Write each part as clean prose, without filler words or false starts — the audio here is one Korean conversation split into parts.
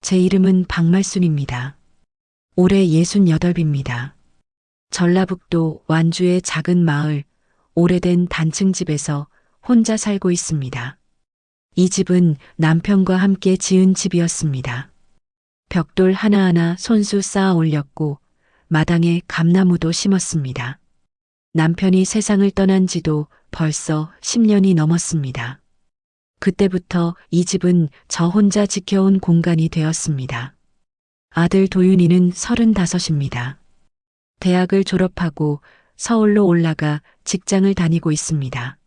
제 이름은 박말순입니다. 올해 68입니다. 전라북도 완주의 작은 마을, 오래된 단층집에서 혼자 살고 있습니다. 이 집은 남편과 함께 지은 집이었습니다. 벽돌 하나하나 손수 쌓아 올렸고 마당에 감나무도 심었습니다. 남편이 세상을 떠난 지도 벌써 10년이 넘었습니다. 그때부터 이 집은 저 혼자 지켜온 공간이 되었습니다. 아들 도윤이는 35입니다. 대학을 졸업하고 서울로 올라가 직장을 다니고 있습니다.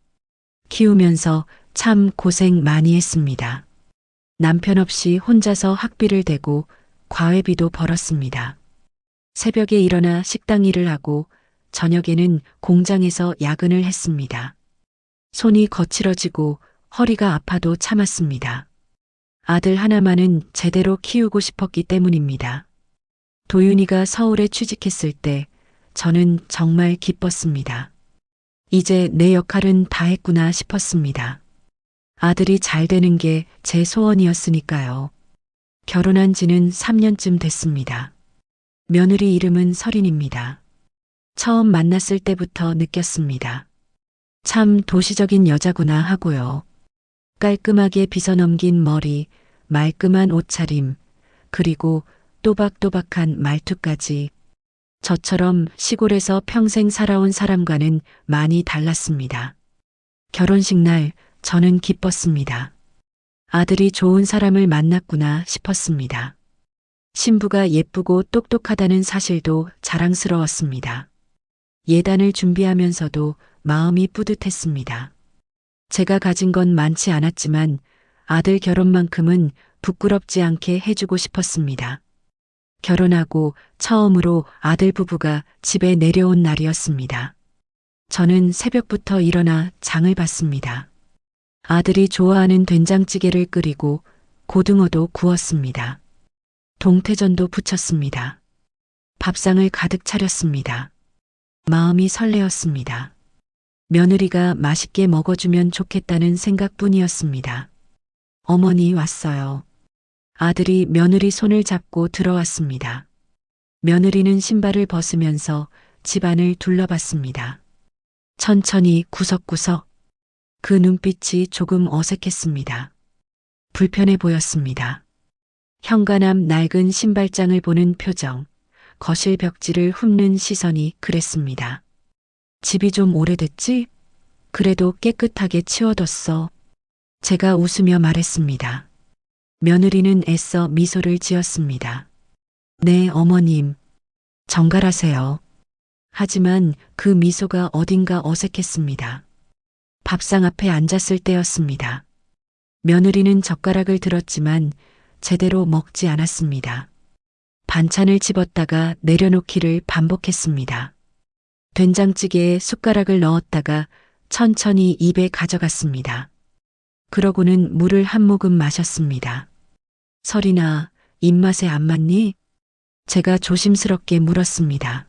키우면서 참 고생 많이 했습니다. 남편 없이 혼자서 학비를 대고 과외비도 벌었습니다. 새벽에 일어나 식당 일을 하고 저녁에는 공장에서 야근을 했습니다. 손이 거칠어지고 허리가 아파도 참았습니다. 아들 하나만은 제대로 키우고 싶었기 때문입니다. 도윤이가 서울에 취직했을 때 저는 정말 기뻤습니다. 이제 내 역할은 다 했구나 싶었습니다. 아들이 잘 되는 게 제 소원이었으니까요. 결혼한 지는 3년쯤 됐습니다. 며느리 이름은 설인입니다. 처음 만났을 때부터 느꼈습니다. 참 도시적인 여자구나 하고요. 깔끔하게 빗어넘긴 머리, 말끔한 옷차림, 그리고 또박또박한 말투까지 저처럼 시골에서 평생 살아온 사람과는 많이 달랐습니다. 결혼식 날 저는 기뻤습니다. 아들이 좋은 사람을 만났구나 싶었습니다. 신부가 예쁘고 똑똑하다는 사실도 자랑스러웠습니다. 예단을 준비하면서도 마음이 뿌듯했습니다. 제가 가진 건 많지 않았지만 아들 결혼만큼은 부끄럽지 않게 해주고 싶었습니다. 결혼하고 처음으로 아들 부부가 집에 내려온 날이었습니다. 저는 새벽부터 일어나 장을 봤습니다. 아들이 좋아하는 된장찌개를 끓이고 고등어도 구웠습니다. 동태전도 부쳤습니다. 밥상을 가득 차렸습니다. 마음이 설레었습니다. 며느리가 맛있게 먹어주면 좋겠다는 생각뿐이었습니다. 어머니 왔어요. 아들이 며느리 손을 잡고 들어왔습니다. 며느리는 신발을 벗으면서 집안을 둘러봤습니다. 천천히 구석구석. 그 눈빛이 조금 어색했습니다. 불편해 보였습니다. 현관앞 낡은 신발장을 보는 표정, 거실 벽지를 훑는 시선이 그랬습니다. 집이 좀 오래됐지? 그래도 깨끗하게 치워뒀어. 제가 웃으며 말했습니다. 며느리는 애써 미소를 지었습니다. 네, 어머님. 정갈하세요. 하지만 그 미소가 어딘가 어색했습니다. 밥상 앞에 앉았을 때였습니다. 며느리는 젓가락을 들었지만 제대로 먹지 않았습니다. 반찬을 집었다가 내려놓기를 반복했습니다. 된장찌개에 숟가락을 넣었다가 천천히 입에 가져갔습니다. 그러고는 물을 한 모금 마셨습니다. 설이나 입맛에 안 맞니? 제가 조심스럽게 물었습니다.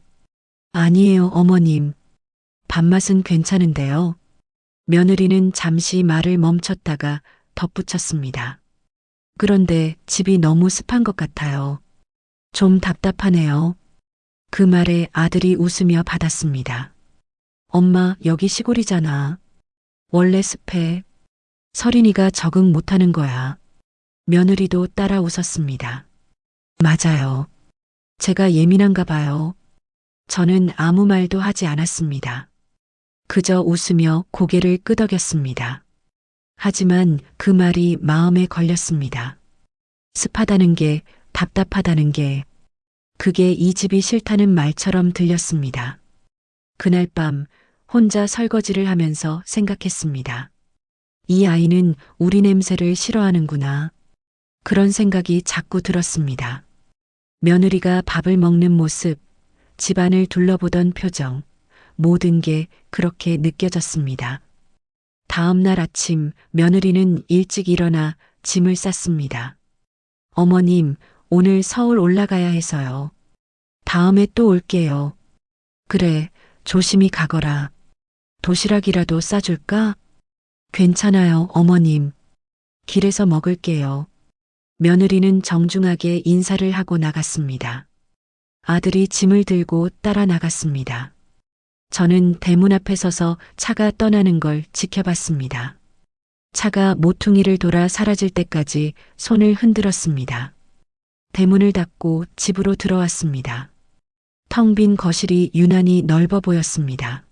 아니에요, 어머님. 밥맛은 괜찮은데요. 며느리는 잠시 말을 멈췄다가 덧붙였습니다. 그런데 집이 너무 습한 것 같아요. 좀 답답하네요. 그 말에 아들이 웃으며 받았습니다. 엄마, 여기 시골이잖아. 원래 습해. 설인이가 적응 못하는 거야. 며느리도 따라 웃었습니다. 맞아요. 제가 예민한가 봐요. 저는 아무 말도 하지 않았습니다. 그저 웃으며 고개를 끄덕였습니다. 하지만 그 말이 마음에 걸렸습니다. 습하다는 게, 답답하다는 게, 그게 이 집이 싫다는 말처럼 들렸습니다. 그날 밤 혼자 설거지를 하면서 생각했습니다. 이 아이는 우리 냄새를 싫어하는구나. 그런 생각이 자꾸 들었습니다. 며느리가 밥을 먹는 모습, 집안을 둘러보던 표정, 모든 게 그렇게 느껴졌습니다. 다음 날 아침 며느리는 일찍 일어나 짐을 쌌습니다. 어머님, 오늘 서울 올라가야 해서요. 다음에 또 올게요. 그래, 조심히 가거라. 도시락이라도 싸줄까? 괜찮아요, 어머님. 길에서 먹을게요. 며느리는 정중하게 인사를 하고 나갔습니다. 아들이 짐을 들고 따라 나갔습니다. 저는 대문 앞에 서서 차가 떠나는 걸 지켜봤습니다. 차가 모퉁이를 돌아 사라질 때까지 손을 흔들었습니다. 대문을 닫고 집으로 들어왔습니다. 텅 빈 거실이 유난히 넓어 보였습니다.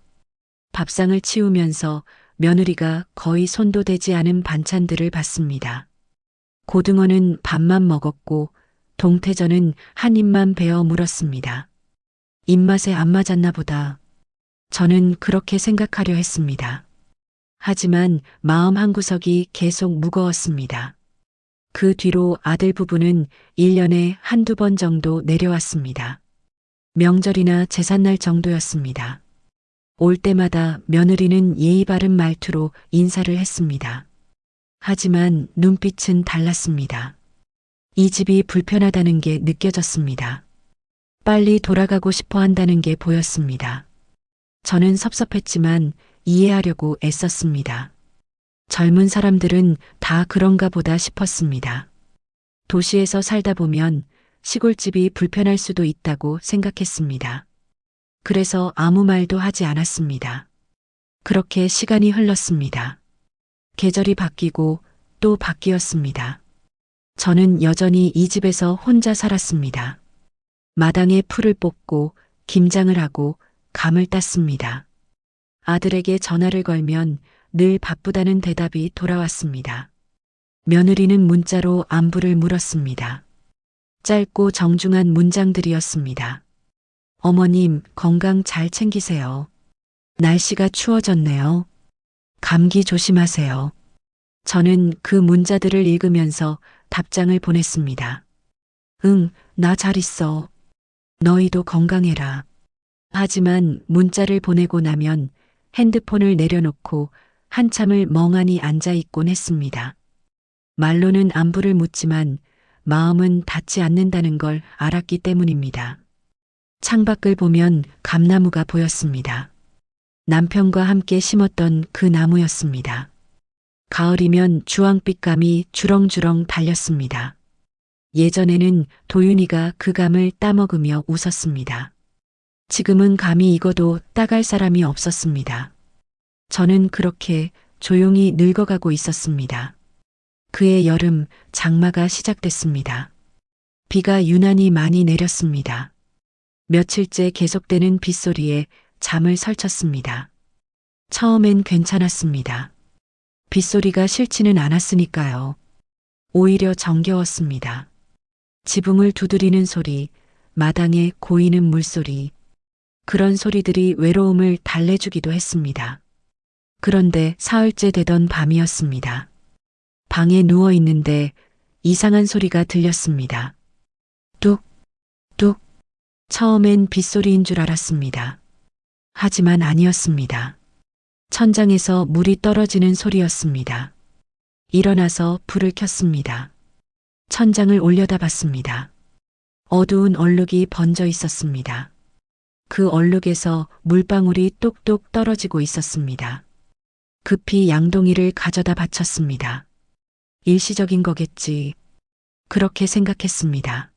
밥상을 치우면서 며느리가 거의 손도 대지 않은 반찬들을 봤습니다. 고등어는 밥만 먹었고 동태전은 한 입만 베어 물었습니다. 입맛에 안 맞았나 보다. 저는 그렇게 생각하려 했습니다. 하지만 마음 한구석이 계속 무거웠습니다. 그 뒤로 아들 부부는 1년에 한두 번 정도 내려왔습니다. 명절이나 제삿날 정도였습니다. 올 때마다 며느리는 예의 바른 말투로 인사를 했습니다. 하지만 눈빛은 달랐습니다. 이 집이 불편하다는 게 느껴졌습니다. 빨리 돌아가고 싶어 한다는 게 보였습니다. 저는 섭섭했지만 이해하려고 애썼습니다. 젊은 사람들은 다 그런가 보다 싶었습니다. 도시에서 살다 보면 시골집이 불편할 수도 있다고 생각했습니다. 그래서 아무 말도 하지 않았습니다. 그렇게 시간이 흘렀습니다. 계절이 바뀌고 또 바뀌었습니다. 저는 여전히 이 집에서 혼자 살았습니다. 마당에 풀을 뽑고 김장을 하고 감을 땄습니다. 아들에게 전화를 걸면 늘 바쁘다는 대답이 돌아왔습니다. 며느리는 문자로 안부를 물었습니다. 짧고 정중한 문장들이었습니다. 어머님, 건강 잘 챙기세요. 날씨가 추워졌네요. 감기 조심하세요. 저는 그 문자들을 읽으면서 답장을 보냈습니다. 응, 나 잘 있어. 너희도 건강해라. 하지만 문자를 보내고 나면 핸드폰을 내려놓고 한참을 멍하니 앉아 있곤 했습니다. 말로는 안부를 묻지만 마음은 닿지 않는다는 걸 알았기 때문입니다. 창밖을 보면 감나무가 보였습니다. 남편과 함께 심었던 그 나무였습니다. 가을이면 주황빛감이 주렁주렁 달렸습니다. 예전에는 도윤이가 그 감을 따먹으며 웃었습니다. 지금은 감이 익어도 따갈 사람이 없었습니다. 저는 그렇게 조용히 늙어가고 있었습니다. 그해 여름 장마가 시작됐습니다. 비가 유난히 많이 내렸습니다. 며칠째 계속되는 빗소리에 잠을 설쳤습니다. 처음엔 괜찮았습니다. 빗소리가 싫지는 않았으니까요. 오히려 정겨웠습니다. 지붕을 두드리는 소리, 마당에 고이는 물소리, 그런 소리들이 외로움을 달래주기도 했습니다. 그런데 사흘째 되던 밤이었습니다. 방에 누워 있는데 이상한 소리가 들렸습니다. 뚝, 뚝. 처음엔 빗소리인 줄 알았습니다. 하지만 아니었습니다. 천장에서 물이 떨어지는 소리였습니다. 일어나서 불을 켰습니다. 천장을 올려다봤습니다. 어두운 얼룩이 번져 있었습니다. 그 얼룩에서 물방울이 똑똑 떨어지고 있었습니다. 급히 양동이를 가져다 바쳤습니다. 일시적인 거겠지. 그렇게 생각했습니다.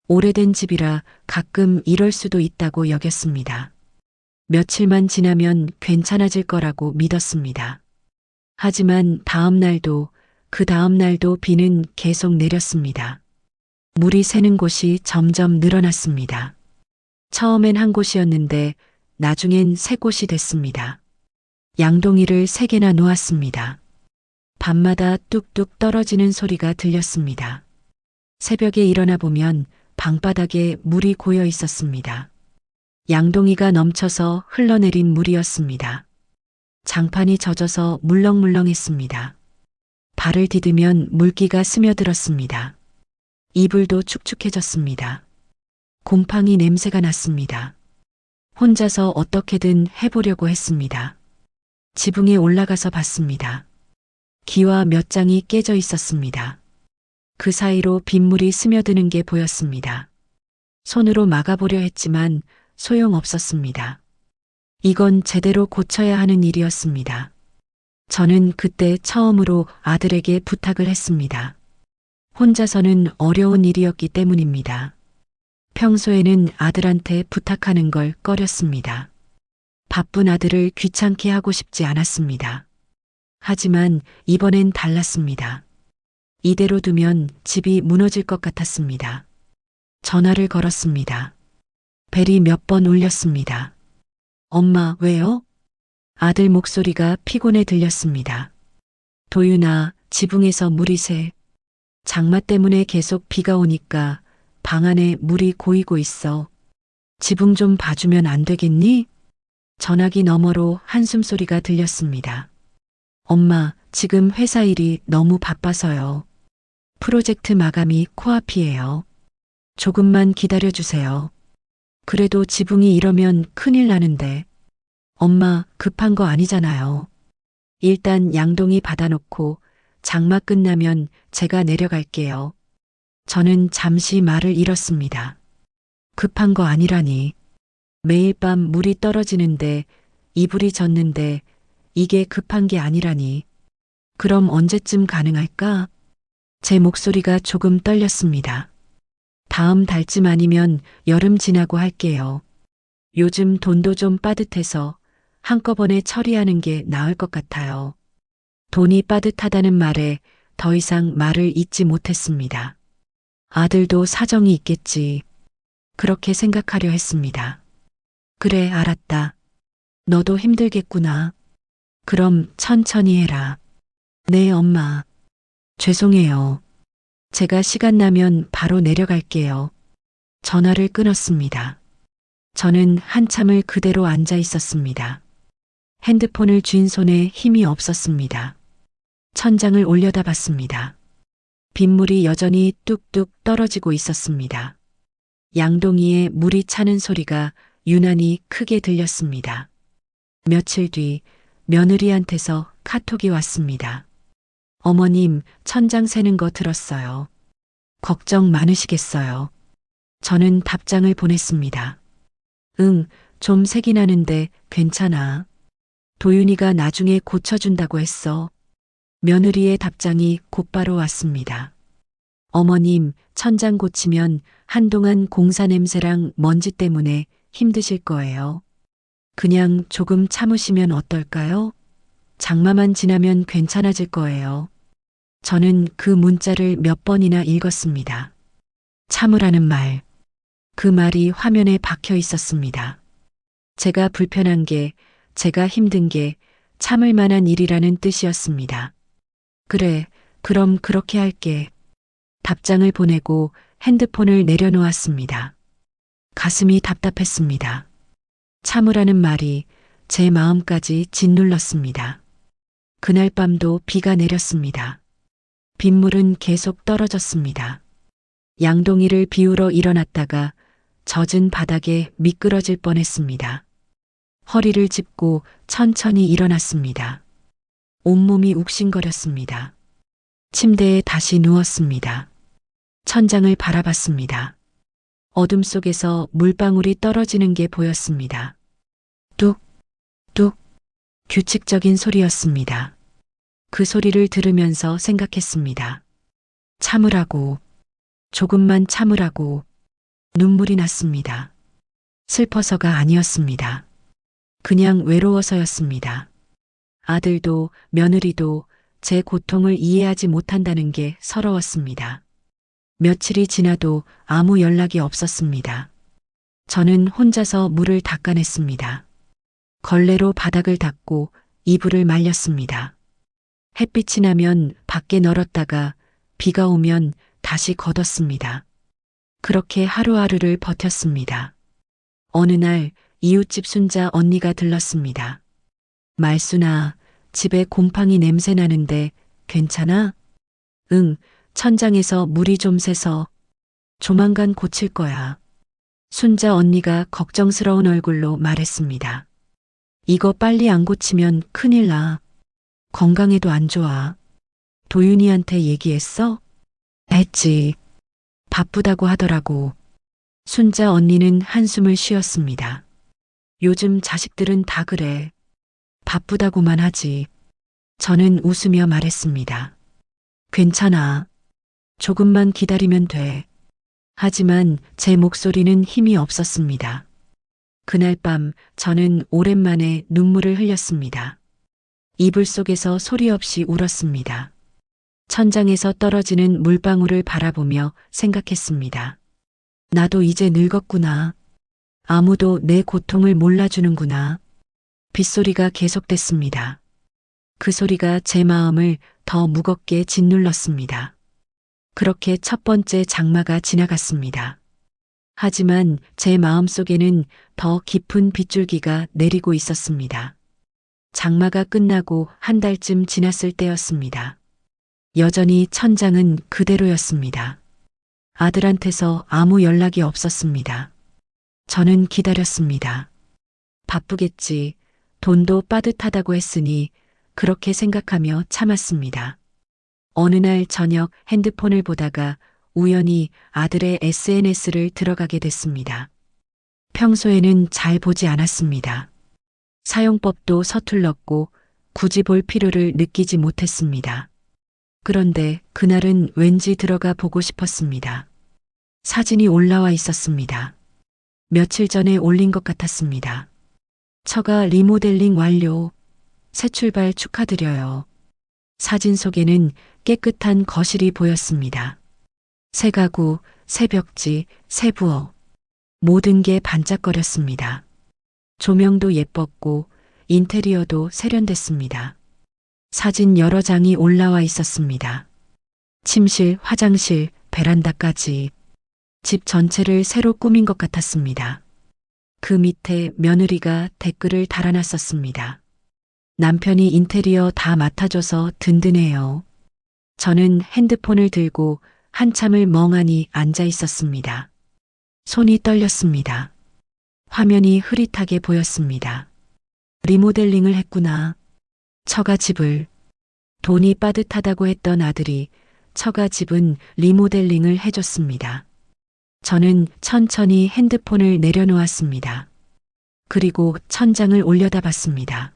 오래된 집이라 가끔 이럴 수도 있다고 여겼습니다. 며칠만 지나면 괜찮아질 거라고 믿었습니다. 하지만 다음 날도 그 다음 날도 비는 계속 내렸습니다. 물이 새는 곳이 점점 늘어났습니다. 처음엔 한 곳이었는데 나중엔 세 곳이 됐습니다. 양동이를 3개나 놓았습니다. 밤마다 뚝뚝 떨어지는 소리가 들렸습니다. 새벽에 일어나 보면 방바닥에 물이 고여 있었습니다. 양동이가 넘쳐서 흘러내린 물이었습니다. 장판이 젖어서 물렁물렁했습니다. 발을 디디면 물기가 스며들었습니다. 이불도 축축해졌습니다. 곰팡이 냄새가 났습니다. 혼자서 어떻게든 해보려고 했습니다. 지붕에 올라가서 봤습니다. 기와 몇 장이 깨져 있었습니다. 그 사이로 빗물이 스며드는 게 보였습니다. 손으로 막아보려 했지만 소용없었습니다. 이건 제대로 고쳐야 하는 일이었습니다. 저는 그때 처음으로 아들에게 부탁을 했습니다. 혼자서는 어려운 일이었기 때문입니다. 평소에는 아들한테 부탁하는 걸 꺼렸습니다. 바쁜 아들을 귀찮게 하고 싶지 않았습니다. 하지만 이번엔 달랐습니다. 이대로 두면 집이 무너질 것 같았습니다. 전화를 걸었습니다. 벨이 몇 번 울렸습니다. 엄마, 왜요? 아들 목소리가 피곤해 들렸습니다. 도윤아, 지붕에서 물이 새. 장마 때문에 계속 비가 오니까 방 안에 물이 고이고 있어. 지붕 좀 봐주면 안 되겠니? 전화기 너머로 한숨소리가 들렸습니다. 엄마, 지금 회사 일이 너무 바빠서요. 프로젝트 마감이 코앞이에요. 조금만 기다려주세요. 그래도 지붕이 이러면 큰일 나는데. 엄마, 급한 거 아니잖아요. 일단 양동이 받아놓고 장마 끝나면 제가 내려갈게요. 저는 잠시 말을 잃었습니다. 급한 거 아니라니. 매일 밤 물이 떨어지는데 이불이 젖는데 이게 급한 게 아니라니. 그럼 언제쯤 가능할까? 제 목소리가 조금 떨렸습니다. 다음 달쯤 아니면 여름 지나고 할게요. 요즘 돈도 좀 빠듯해서 한꺼번에 처리하는 게 나을 것 같아요. 돈이 빠듯하다는 말에 더 이상 말을 잇지 못했습니다. 아들도 사정이 있겠지. 그렇게 생각하려 했습니다. 그래, 알았다. 너도 힘들겠구나. 그럼 천천히 해라. 네, 엄마. 죄송해요. 제가 시간 나면 바로 내려갈게요. 전화를 끊었습니다. 저는 한참을 그대로 앉아 있었습니다. 핸드폰을 쥔 손에 힘이 없었습니다. 천장을 올려다봤습니다. 빗물이 여전히 뚝뚝 떨어지고 있었습니다. 양동이에 물이 차는 소리가 유난히 크게 들렸습니다. 며칠 뒤 며느리한테서 카톡이 왔습니다. 어머님, 천장 새는 거 들었어요. 걱정 많으시겠어요. 저는 답장을 보냈습니다. 응, 좀 새긴 하는데 괜찮아. 도윤이가 나중에 고쳐준다고 했어. 며느리의 답장이 곧바로 왔습니다. 어머님, 천장 고치면 한동안 공사 냄새랑 먼지 때문에 힘드실 거예요. 그냥 조금 참으시면 어떨까요? 장마만 지나면 괜찮아질 거예요. 저는 그 문자를 몇 번이나 읽었습니다. 참으라는 말. 그 말이 화면에 박혀 있었습니다. 제가 불편한 게, 제가 힘든 게 참을 만한 일이라는 뜻이었습니다. 그래, 그럼 그렇게 할게. 답장을 보내고 핸드폰을 내려놓았습니다. 가슴이 답답했습니다. 참으라는 말이 제 마음까지 짓눌렀습니다. 그날 밤도 비가 내렸습니다. 빗물은 계속 떨어졌습니다. 양동이를 비우러 일어났다가 젖은 바닥에 미끄러질 뻔했습니다. 허리를 짚고 천천히 일어났습니다. 온몸이 욱신거렸습니다. 침대에 다시 누웠습니다. 천장을 바라봤습니다. 어둠 속에서 물방울이 떨어지는 게 보였습니다. 뚝, 뚝, 규칙적인 소리였습니다. 그 소리를 들으면서 생각했습니다. 참으라고, 조금만 참으라고. 눈물이 났습니다. 슬퍼서가 아니었습니다. 그냥 외로워서였습니다. 아들도 며느리도 제 고통을 이해하지 못한다는 게 서러웠습니다. 며칠이 지나도 아무 연락이 없었습니다. 저는 혼자서 물을 닦아냈습니다. 걸레로 바닥을 닦고 이불을 말렸습니다. 햇빛이 나면 밖에 널었다가 비가 오면 다시 걷었습니다. 그렇게 하루하루를 버텼습니다. 어느 날 이웃집 순자 언니가 들렀습니다. 말순아, 집에 곰팡이 냄새 나는데 괜찮아? 응, 천장에서 물이 좀 새서 조만간 고칠 거야. 순자 언니가 걱정스러운 얼굴로 말했습니다. 이거 빨리 안 고치면 큰일 나. 건강에도 안 좋아. 도윤이한테 얘기했어? 했지. 바쁘다고 하더라고. 순자 언니는 한숨을 쉬었습니다. 요즘 자식들은 다 그래. 바쁘다고만 하지. 저는 웃으며 말했습니다. 괜찮아. 조금만 기다리면 돼. 하지만 제 목소리는 힘이 없었습니다. 그날 밤 저는 오랜만에 눈물을 흘렸습니다. 이불 속에서 소리 없이 울었습니다. 천장에서 떨어지는 물방울을 바라보며 생각했습니다. 나도 이제 늙었구나. 아무도 내 고통을 몰라주는구나. 빗소리가 계속됐습니다. 그 소리가 제 마음을 더 무겁게 짓눌렀습니다. 그렇게 첫 번째 장마가 지나갔습니다. 하지만 제 마음속에는 더 깊은 빗줄기가 내리고 있었습니다. 장마가 끝나고 한 달쯤 지났을 때였습니다. 여전히 천장은 그대로였습니다. 아들한테서 아무 연락이 없었습니다. 저는 기다렸습니다. 바쁘겠지. 돈도 빠듯하다고 했으니 그렇게 생각하며 참았습니다. 어느 날 저녁 핸드폰을 보다가 우연히 아들의 SNS를 들어가게 됐습니다. 평소에는 잘 보지 않았습니다. 사용법도 서툴렀고 굳이 볼 필요를 느끼지 못했습니다. 그런데 그날은 왠지 들어가 보고 싶었습니다. 사진이 올라와 있었습니다. 며칠 전에 올린 것 같았습니다. 처가 리모델링 완료. 새 출발 축하드려요. 사진 속에는 깨끗한 거실이 보였습니다. 새 가구, 새 벽지, 새 부엌. 모든 게 반짝거렸습니다. 조명도 예뻤고 인테리어도 세련됐습니다. 사진 여러 장이 올라와 있었습니다. 침실, 화장실, 베란다까지 집 전체를 새로 꾸민 것 같았습니다. 그 밑에 며느리가 댓글을 달아놨었습니다. 남편이 인테리어 다 맡아줘서 든든해요. 저는 핸드폰을 들고 한참을 멍하니 앉아 있었습니다. 손이 떨렸습니다. 화면이 흐릿하게 보였습니다. 리모델링을 했구나. 처가 집을. 돈이 빠듯하다고 했던 아들이 처가 집은 리모델링을 해줬습니다. 저는 천천히 핸드폰을 내려놓았습니다. 그리고 천장을 올려다봤습니다.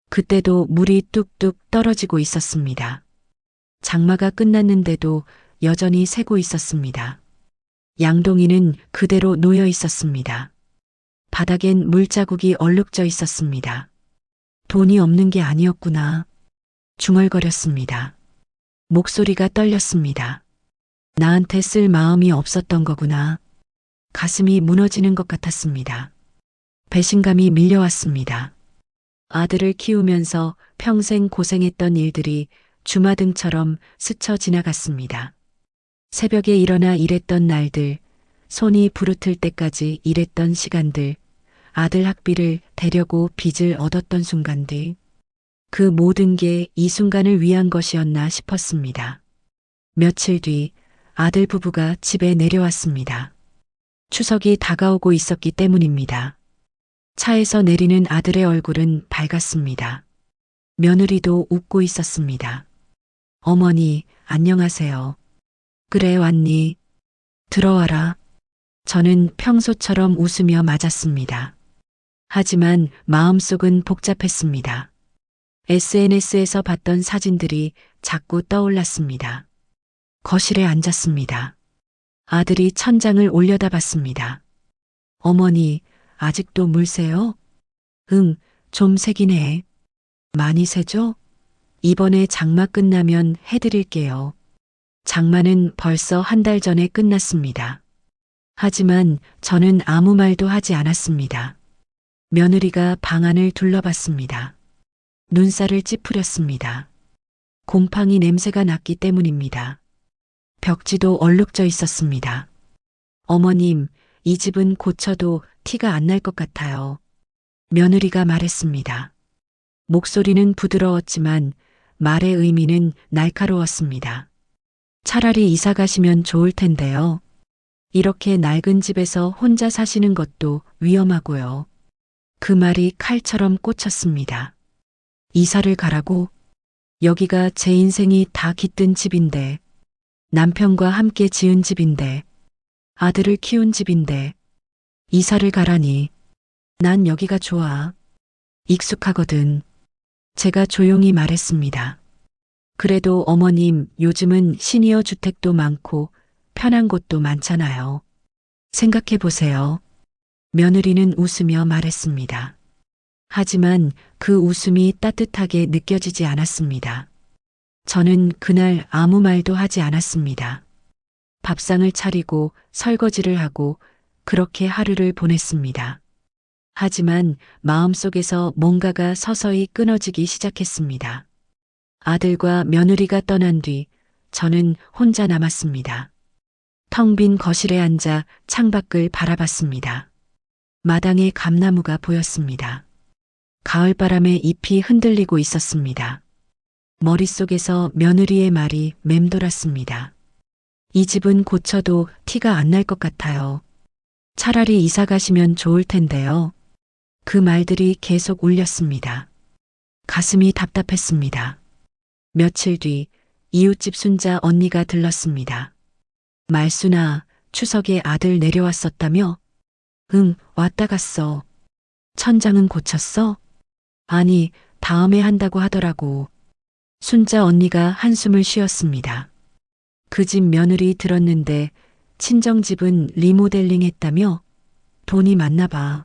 그때도 물이 뚝뚝 떨어지고 있었습니다. 장마가 끝났는데도 여전히 새고 있었습니다. 양동이는 그대로 놓여 있었습니다. 바닥엔 물자국이 얼룩져 있었습니다. 돈이 없는 게 아니었구나. 중얼거렸습니다. 목소리가 떨렸습니다. 나한테 쓸 마음이 없었던 거구나. 가슴이 무너지는 것 같았습니다. 배신감이 밀려왔습니다. 아들을 키우면서 평생 고생했던 일들이 주마등처럼 스쳐 지나갔습니다. 새벽에 일어나 일했던 날들, 손이 부르틀 때까지 일했던 시간들, 아들 학비를 대려고 빚을 얻었던 순간들, 그 모든 게 이 순간을 위한 것이었나 싶었습니다. 며칠 뒤 아들 부부가 집에 내려왔습니다. 추석이 다가오고 있었기 때문입니다. 차에서 내리는 아들의 얼굴은 밝았습니다. 며느리도 웃고 있었습니다. 어머니, 안녕하세요. 그래 왔니? 들어와라. 저는 평소처럼 웃으며 맞았습니다. 하지만 마음속은 복잡했습니다. SNS에서 봤던 사진들이 자꾸 떠올랐습니다. 거실에 앉았습니다. 아들이 천장을 올려다봤습니다. 어머니, 아직도 물 새요? 응, 좀 새긴 해. 많이 새죠? 이번에 장마 끝나면 해드릴게요. 장마는 벌써 한 달 전에 끝났습니다. 하지만 저는 아무 말도 하지 않았습니다. 며느리가 방 안을 둘러봤습니다. 눈살을 찌푸렸습니다. 곰팡이 냄새가 났기 때문입니다. 벽지도 얼룩져 있었습니다. 어머님, 이 집은 고쳐도 티가 안 날 것 같아요. 며느리가 말했습니다. 목소리는 부드러웠지만 말의 의미는 날카로웠습니다. 차라리 이사 가시면 좋을 텐데요. 이렇게 낡은 집에서 혼자 사시는 것도 위험하고요. 그 말이 칼처럼 꽂혔습니다. 이사를 가라고? 여기가 제 인생이 다 깃든 집인데, 남편과 함께 지은 집인데, 아들을 키운 집인데, 이사를 가라니. 난 여기가 좋아. 익숙하거든. 제가 조용히 말했습니다. 그래도 어머님, 요즘은 시니어 주택도 많고 편한 곳도 많잖아요. 생각해 보세요. 며느리는 웃으며 말했습니다. 하지만 그 웃음이 따뜻하게 느껴지지 않았습니다. 저는 그날 아무 말도 하지 않았습니다. 밥상을 차리고 설거지를 하고 그렇게 하루를 보냈습니다. 하지만 마음속에서 뭔가가 서서히 끊어지기 시작했습니다. 아들과 며느리가 떠난 뒤 저는 혼자 남았습니다. 텅 빈 거실에 앉아 창밖을 바라봤습니다. 마당에 감나무가 보였습니다. 가을바람에 잎이 흔들리고 있었습니다. 머릿속에서 며느리의 말이 맴돌았습니다. 이 집은 고쳐도 티가 안 날 것 같아요. 차라리 이사 가시면 좋을 텐데요. 그 말들이 계속 울렸습니다. 가슴이 답답했습니다. 며칠 뒤 이웃집 순자 언니가 들렀습니다. 말순아, 추석에 아들 내려왔었다며? 응, 왔다 갔어. 천장은 고쳤어? 아니, 다음에 한다고 하더라고. 순자 언니가 한숨을 쉬었습니다. 그 집 며느리 들었는데 친정집은 리모델링 했다며? 돈이 많나 봐.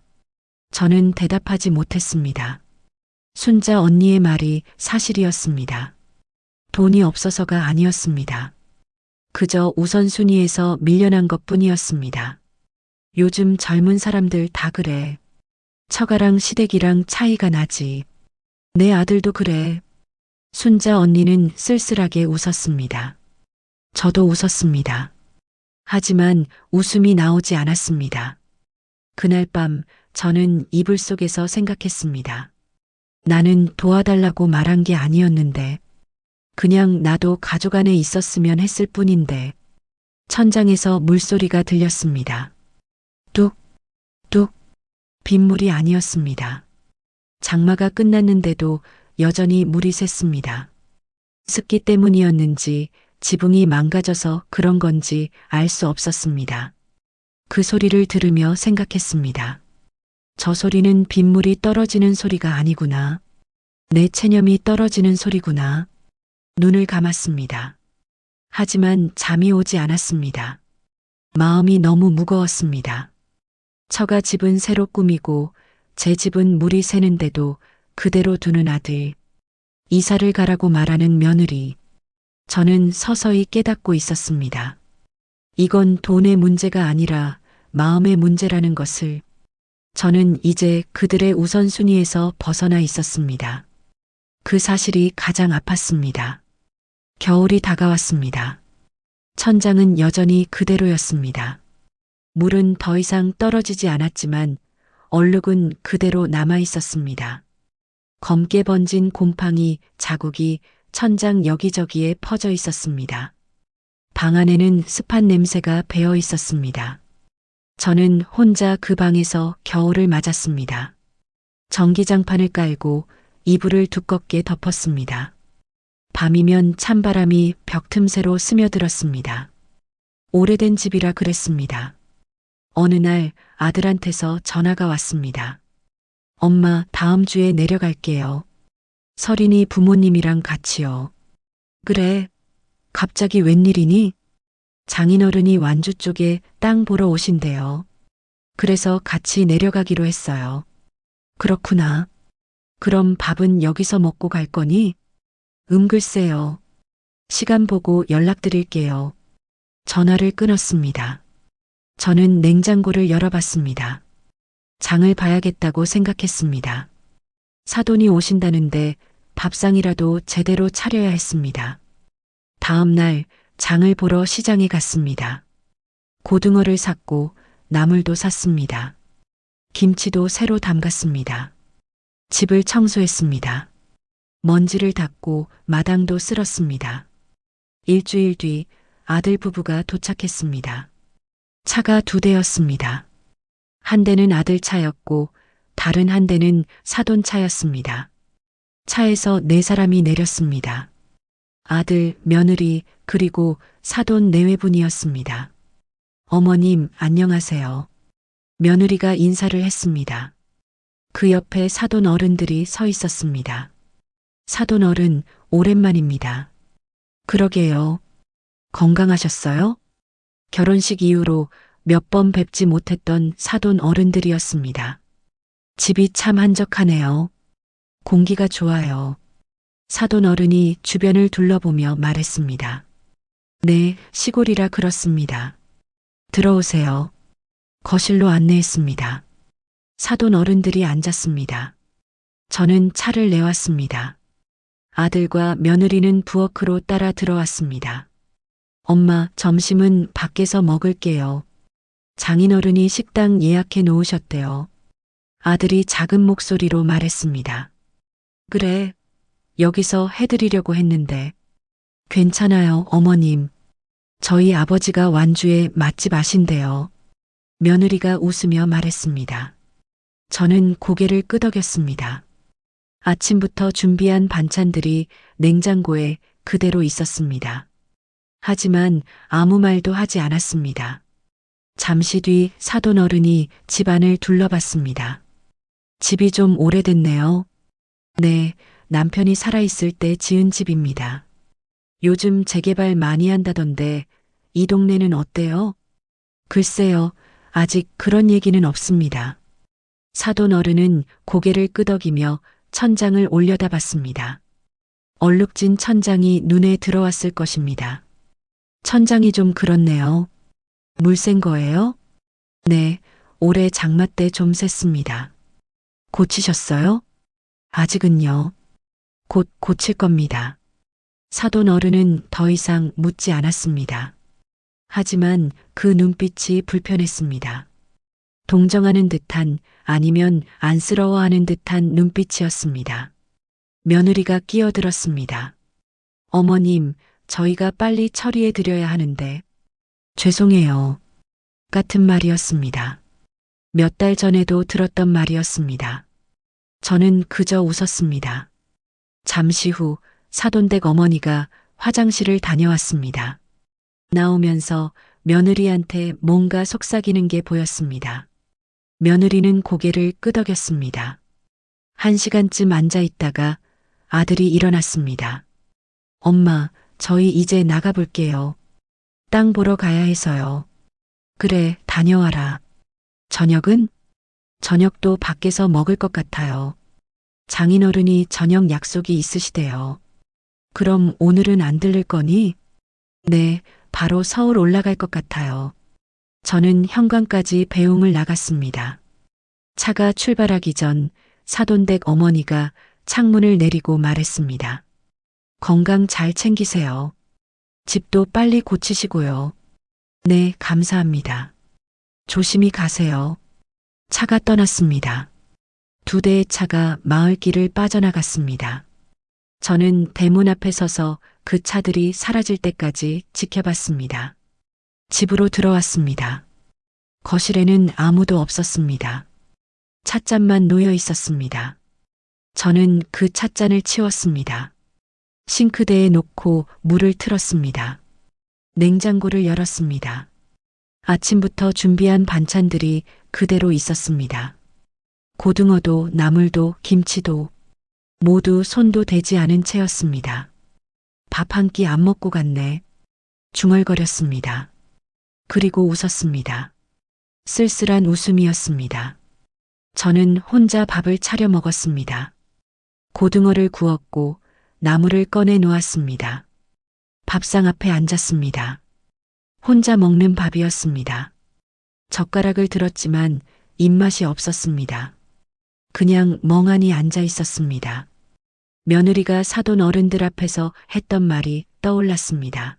저는 대답하지 못했습니다. 순자 언니의 말이 사실이었습니다. 돈이 없어서가 아니었습니다. 그저 우선순위에서 밀려난 것 뿐이었습니다. 요즘 젊은 사람들 다 그래. 처가랑 시댁이랑 차이가 나지. 내 아들도 그래. 순자 언니는 쓸쓸하게 웃었습니다. 저도 웃었습니다. 하지만 웃음이 나오지 않았습니다. 그날 밤 저는 이불 속에서 생각했습니다. 나는 도와달라고 말한 게 아니었는데, 그냥 나도 가족 안에 있었으면 했을 뿐인데, 천장에서 물소리가 들렸습니다. 뚝, 뚝, 빗물이 아니었습니다. 장마가 끝났는데도 여전히 물이 샜습니다. 습기 때문이었는지 지붕이 망가져서 그런 건지 알 수 없었습니다. 그 소리를 들으며 생각했습니다. 저 소리는 빗물이 떨어지는 소리가 아니구나. 내 체념이 떨어지는 소리구나. 눈을 감았습니다. 하지만 잠이 오지 않았습니다. 마음이 너무 무거웠습니다. 처가 집은 새로 꾸미고 제 집은 물이 새는데도 그대로 두는 아들. 이사를 가라고 말하는 며느리. 저는 서서히 깨닫고 있었습니다. 이건 돈의 문제가 아니라 마음의 문제라는 것을. 저는 이제 그들의 우선순위에서 벗어나 있었습니다. 그 사실이 가장 아팠습니다. 겨울이 다가왔습니다. 천장은 여전히 그대로였습니다. 물은 더 이상 떨어지지 않았지만 얼룩은 그대로 남아 있었습니다. 검게 번진 곰팡이 자국이 천장 여기저기에 퍼져 있었습니다. 방 안에는 습한 냄새가 배어 있었습니다. 저는 혼자 그 방에서 겨울을 맞았습니다. 전기장판을 깔고 이불을 두껍게 덮었습니다. 밤이면 찬바람이 벽 틈새로 스며들었습니다. 오래된 집이라 그랬습니다. 어느 날 아들한테서 전화가 왔습니다. 엄마, 다음 주에 내려갈게요. 설인이 부모님이랑 같이요. 그래. 갑자기 웬일이니? 장인어른이 완주 쪽에 땅 보러 오신대요. 그래서 같이 내려가기로 했어요. 그렇구나. 그럼 밥은 여기서 먹고 갈 거니? 글쎄요. 시간 보고 연락드릴게요. 전화를 끊었습니다. 저는 냉장고를 열어봤습니다. 장을 봐야겠다고 생각했습니다. 사돈이 오신다는데 밥상이라도 제대로 차려야 했습니다. 다음 날 장을 보러 시장에 갔습니다. 고등어를 샀고 나물도 샀습니다. 김치도 새로 담갔습니다. 집을 청소했습니다. 먼지를 닦고 마당도 쓸었습니다. 일주일 뒤 아들 부부가 도착했습니다. 차가 2대였습니다. 한 대는 아들 차였고 다른 한 대는 사돈 차였습니다. 차에서 4사람이 내렸습니다. 아들, 며느리, 그리고 사돈 내외분이었습니다. 어머님, 안녕하세요. 며느리가 인사를 했습니다. 그 옆에 사돈 어른들이 서 있었습니다. 사돈 어른, 오랜만입니다. 그러게요. 건강하셨어요? 결혼식 이후로 몇 번 뵙지 못했던 사돈 어른들이었습니다. 집이 참 한적하네요. 공기가 좋아요. 사돈 어른이 주변을 둘러보며 말했습니다. 네, 시골이라 그렇습니다. 들어오세요. 거실로 안내했습니다. 사돈 어른들이 앉았습니다. 저는 차를 내왔습니다. 아들과 며느리는 부엌으로 따라 들어왔습니다. 엄마, 점심은 밖에서 먹을게요. 장인어른이 식당 예약해 놓으셨대요. 아들이 작은 목소리로 말했습니다. 그래, 여기서 해드리려고 했는데. 괜찮아요, 어머님. 저희 아버지가 완주에 맛집 아신대요. 며느리가 웃으며 말했습니다. 저는 고개를 끄덕였습니다. 아침부터 준비한 반찬들이 냉장고에 그대로 있었습니다. 하지만 아무 말도 하지 않았습니다. 잠시 뒤 사돈 어른이 집안을 둘러봤습니다. 집이 좀 오래됐네요. 네, 남편이 살아있을 때 지은 집입니다. 요즘 재개발 많이 한다던데 이 동네는 어때요? 글쎄요, 아직 그런 얘기는 없습니다. 사돈 어른은 고개를 끄덕이며 천장을 올려다봤습니다. 얼룩진 천장이 눈에 들어왔을 것입니다. 천장이 좀 그렇네요. 물 센 거예요? 네, 올해 장마 때 좀 샜습니다. 고치셨어요? 아직은요. 곧 고칠 겁니다. 사돈 어른은 더 이상 묻지 않았습니다. 하지만 그 눈빛이 불편했습니다. 동정하는 듯한 아니면 안쓰러워하는 듯한 눈빛이었습니다. 며느리가 끼어들었습니다. 어머님, 저희가 빨리 처리해 드려야 하는데. 죄송해요. 같은 말이었습니다. 몇 달 전에도 들었던 말이었습니다. 저는 그저 웃었습니다. 잠시 후 사돈댁 어머니가 화장실을 다녀왔습니다. 나오면서 며느리한테 뭔가 속삭이는 게 보였습니다. 며느리는 고개를 끄덕였습니다. 1시간쯤 앉아 있다가 아들이 일어났습니다. 엄마, 저희 이제 나가볼게요. 땅 보러 가야 해서요. 그래, 다녀와라. 저녁은? 저녁도 밖에서 먹을 것 같아요. 장인어른이 저녁 약속이 있으시대요. 그럼 오늘은 안 들를 거니? 네, 바로 서울 올라갈 것 같아요. 저는 현관까지 배웅을 나갔습니다. 차가 출발하기 전 사돈댁 어머니가 창문을 내리고 말했습니다. 건강 잘 챙기세요. 집도 빨리 고치시고요. 네, 감사합니다. 조심히 가세요. 차가 떠났습니다. 2대의 차가 마을길을 빠져나갔습니다. 저는 대문 앞에 서서 그 차들이 사라질 때까지 지켜봤습니다. 집으로 들어왔습니다. 거실에는 아무도 없었습니다. 찻잔만 놓여 있었습니다. 저는 그 찻잔을 치웠습니다. 싱크대에 놓고 물을 틀었습니다. 냉장고를 열었습니다. 아침부터 준비한 반찬들이 그대로 있었습니다. 고등어도 나물도 김치도 모두 손도 대지 않은 채였습니다. 밥 한 끼 안 먹고 갔네. 중얼거렸습니다. 그리고 웃었습니다. 쓸쓸한 웃음이었습니다. 저는 혼자 밥을 차려 먹었습니다. 고등어를 구웠고 나물을 꺼내 놓았습니다. 밥상 앞에 앉았습니다. 혼자 먹는 밥이었습니다. 젓가락을 들었지만 입맛이 없었습니다. 그냥 멍하니 앉아 있었습니다. 며느리가 사돈 어른들 앞에서 했던 말이 떠올랐습니다.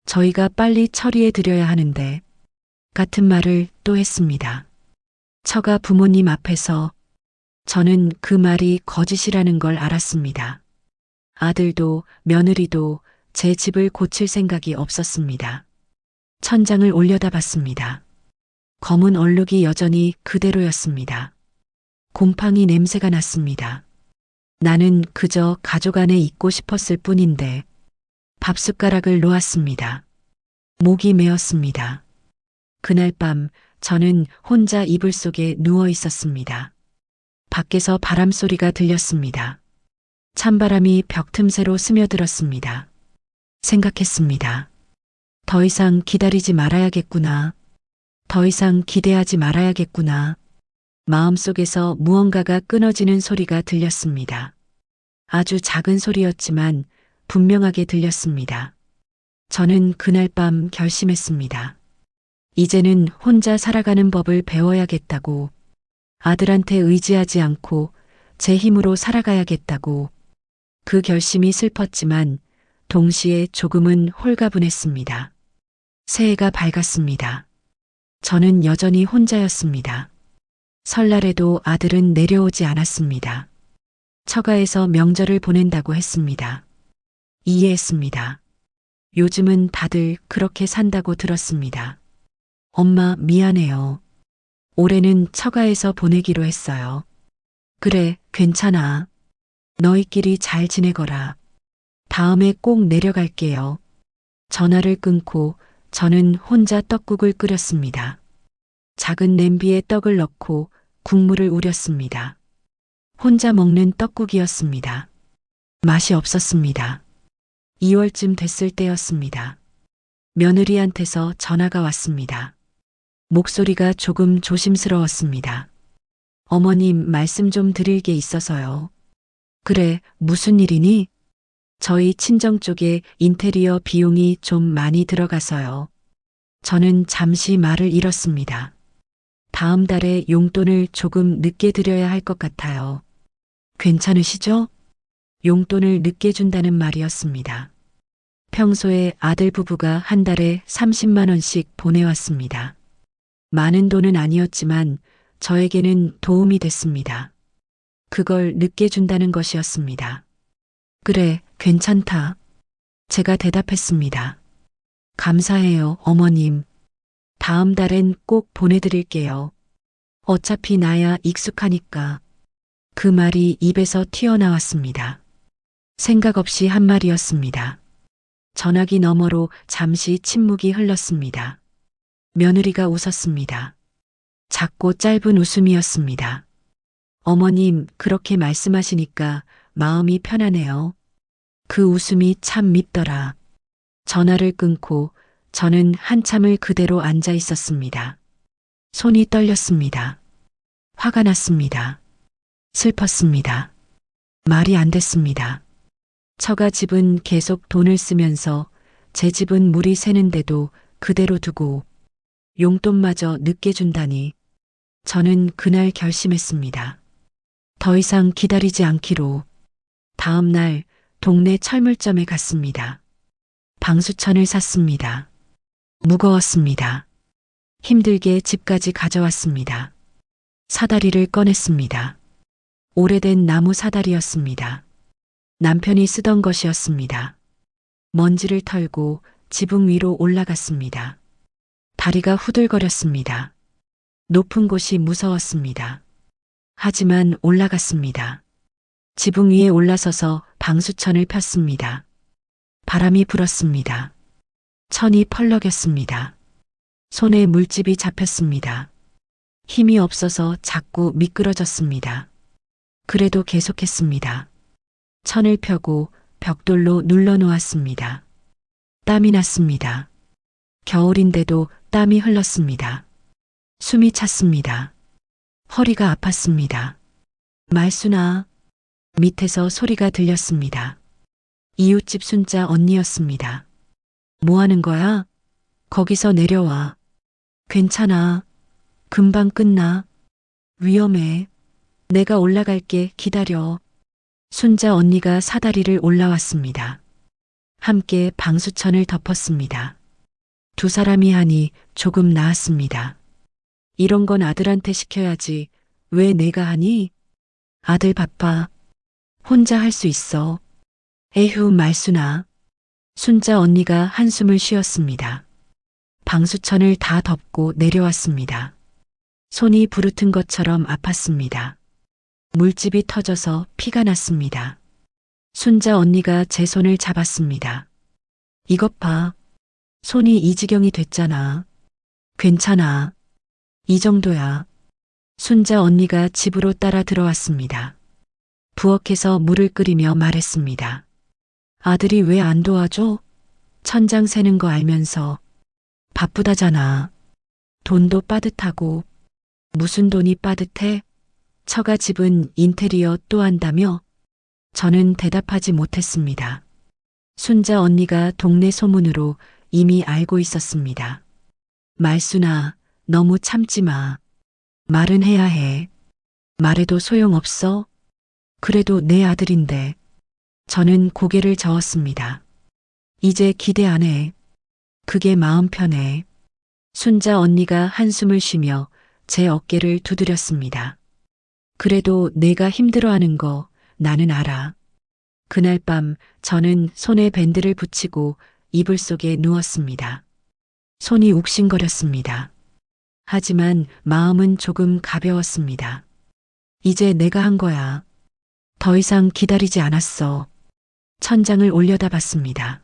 저희가 빨리 처리해 드려야 하는데. 같은 말을 또 했습니다. 처가 부모님 앞에서. 저는 그 말이 거짓이라는 걸 알았습니다. 아들도 며느리도 제 집을 고칠 생각이 없었습니다. 천장을 올려다봤습니다. 검은 얼룩이 여전히 그대로였습니다. 곰팡이 냄새가 났습니다. 나는 그저 가족 안에 있고 싶었을 뿐인데. 밥숟가락을 놓았습니다. 목이 메었습니다. 그날 밤 저는 혼자 이불 속에 누워 있었습니다. 밖에서 바람 소리가 들렸습니다. 찬바람이 벽 틈새로 스며들었습니다. 생각했습니다. 더 이상 기다리지 말아야겠구나. 더 이상 기대하지 말아야겠구나. 마음속에서 무언가가 끊어지는 소리가 들렸습니다. 아주 작은 소리였지만 분명하게 들렸습니다. 저는 그날 밤 결심했습니다. 이제는 혼자 살아가는 법을 배워야겠다고, 아들한테 의지하지 않고 제 힘으로 살아가야겠다고. 그 결심이 슬펐지만 동시에 조금은 홀가분했습니다. 새해가 밝았습니다. 저는 여전히 혼자였습니다. 설날에도 아들은 내려오지 않았습니다. 처가에서 명절을 보낸다고 했습니다. 이해했습니다. 요즘은 다들 그렇게 산다고 들었습니다. 엄마, 미안해요. 올해는 처가에서 보내기로 했어요. 그래, 괜찮아. 너희끼리 잘 지내거라. 다음에 꼭 내려갈게요. 전화를 끊고 저는 혼자 떡국을 끓였습니다. 작은 냄비에 떡을 넣고 국물을 우렸습니다. 혼자 먹는 떡국이었습니다. 맛이 없었습니다. 2월쯤 됐을 때였습니다. 며느리한테서 전화가 왔습니다. 목소리가 조금 조심스러웠습니다. 어머님, 말씀 좀 드릴 게 있어서요. 그래, 무슨 일이니? 저희 친정 쪽에 인테리어 비용이 좀 많이 들어가서요. 저는 잠시 말을 잃었습니다. 다음 달에 용돈을 조금 늦게 드려야 할 것 같아요. 괜찮으시죠? 용돈을 늦게 준다는 말이었습니다. 평소에 아들 부부가 한 달에 30만 원씩 보내왔습니다. 많은 돈은 아니었지만 저에게는 도움이 됐습니다. 그걸 늦게 준다는 것이었습니다. 그래, 괜찮다. 제가 대답했습니다. 감사해요, 어머님. 다음 달엔 꼭 보내드릴게요. 어차피 나야 익숙하니까. 그 말이 입에서 튀어나왔습니다. 생각 없이 한 말이었습니다. 전화기 너머로 잠시 침묵이 흘렀습니다. 며느리가 웃었습니다. 작고 짧은 웃음이었습니다. 어머님, 그렇게 말씀하시니까 마음이 편하네요. 그 웃음이 참 밉더라. 전화를 끊고 저는 한참을 그대로 앉아 있었습니다. 손이 떨렸습니다. 화가 났습니다. 슬펐습니다. 말이 안 됐습니다. 처가 집은 계속 돈을 쓰면서 제 집은 물이 새는데도 그대로 두고 용돈마저 늦게 준다니. 저는 그날 결심했습니다. 더 이상 기다리지 않기로. 다음 날 동네 철물점에 갔습니다. 방수천을 샀습니다. 무거웠습니다. 힘들게 집까지 가져왔습니다. 사다리를 꺼냈습니다. 오래된 나무 사다리였습니다. 남편이 쓰던 것이었습니다. 먼지를 털고 지붕 위로 올라갔습니다. 다리가 후들거렸습니다. 높은 곳이 무서웠습니다. 하지만 올라갔습니다. 지붕 위에 올라서서 방수천을 폈습니다. 바람이 불었습니다. 천이 펄럭였습니다. 손에 물집이 잡혔습니다. 힘이 없어서 자꾸 미끄러졌습니다. 그래도 계속했습니다. 천을 펴고 벽돌로 눌러놓았습니다. 땀이 났습니다. 겨울인데도 땀이 흘렀습니다. 숨이 찼습니다. 허리가 아팠습니다. 말순아. 밑에서 소리가 들렸습니다. 이웃집 순자 언니였습니다. 뭐 하는 거야? 거기서 내려와. 괜찮아. 금방 끝나. 위험해. 내가 올라갈게. 기다려. 순자 언니가 사다리를 올라왔습니다. 함께 방수천을 덮었습니다. 두 사람이 하니 조금 나았습니다. 이런 건 아들한테 시켜야지. 왜 내가 하니? 아들 바빠. 혼자 할 수 있어. 에휴, 말순아. 순자 언니가 한숨을 쉬었습니다. 방수천을 다 덮고 내려왔습니다. 손이 부르튼 것처럼 아팠습니다. 물집이 터져서 피가 났습니다. 순자 언니가 제 손을 잡았습니다. 이것 봐. 손이 이 지경이 됐잖아. 괜찮아. 이 정도야. 순자 언니가 집으로 따라 들어왔습니다. 부엌에서 물을 끓이며 말했습니다. 아들이 왜 안 도와줘? 천장 새는 거 알면서 바쁘다잖아. 돈도 빠듯하고 무슨 돈이 빠듯해? 처가 집은 인테리어 또 한다며? 저는 대답하지 못했습니다. 순자 언니가 동네 소문으로 이미 알고 있었습니다. 말순아, 너무 참지 마. 말은 해야 해. 말해도 소용없어? 그래도 내 아들인데. 저는 고개를 저었습니다. 이제 기대 안 해. 그게 마음 편해. 순자 언니가 한숨을 쉬며 제 어깨를 두드렸습니다. 그래도 내가 힘들어하는 거 나는 알아. 그날 밤 저는 손에 밴드를 붙이고 이불 속에 누웠습니다. 손이 욱신거렸습니다. 하지만 마음은 조금 가벼웠습니다. 이제 내가 한 거야. 더 이상 기다리지 않았어. 천장을 올려다봤습니다.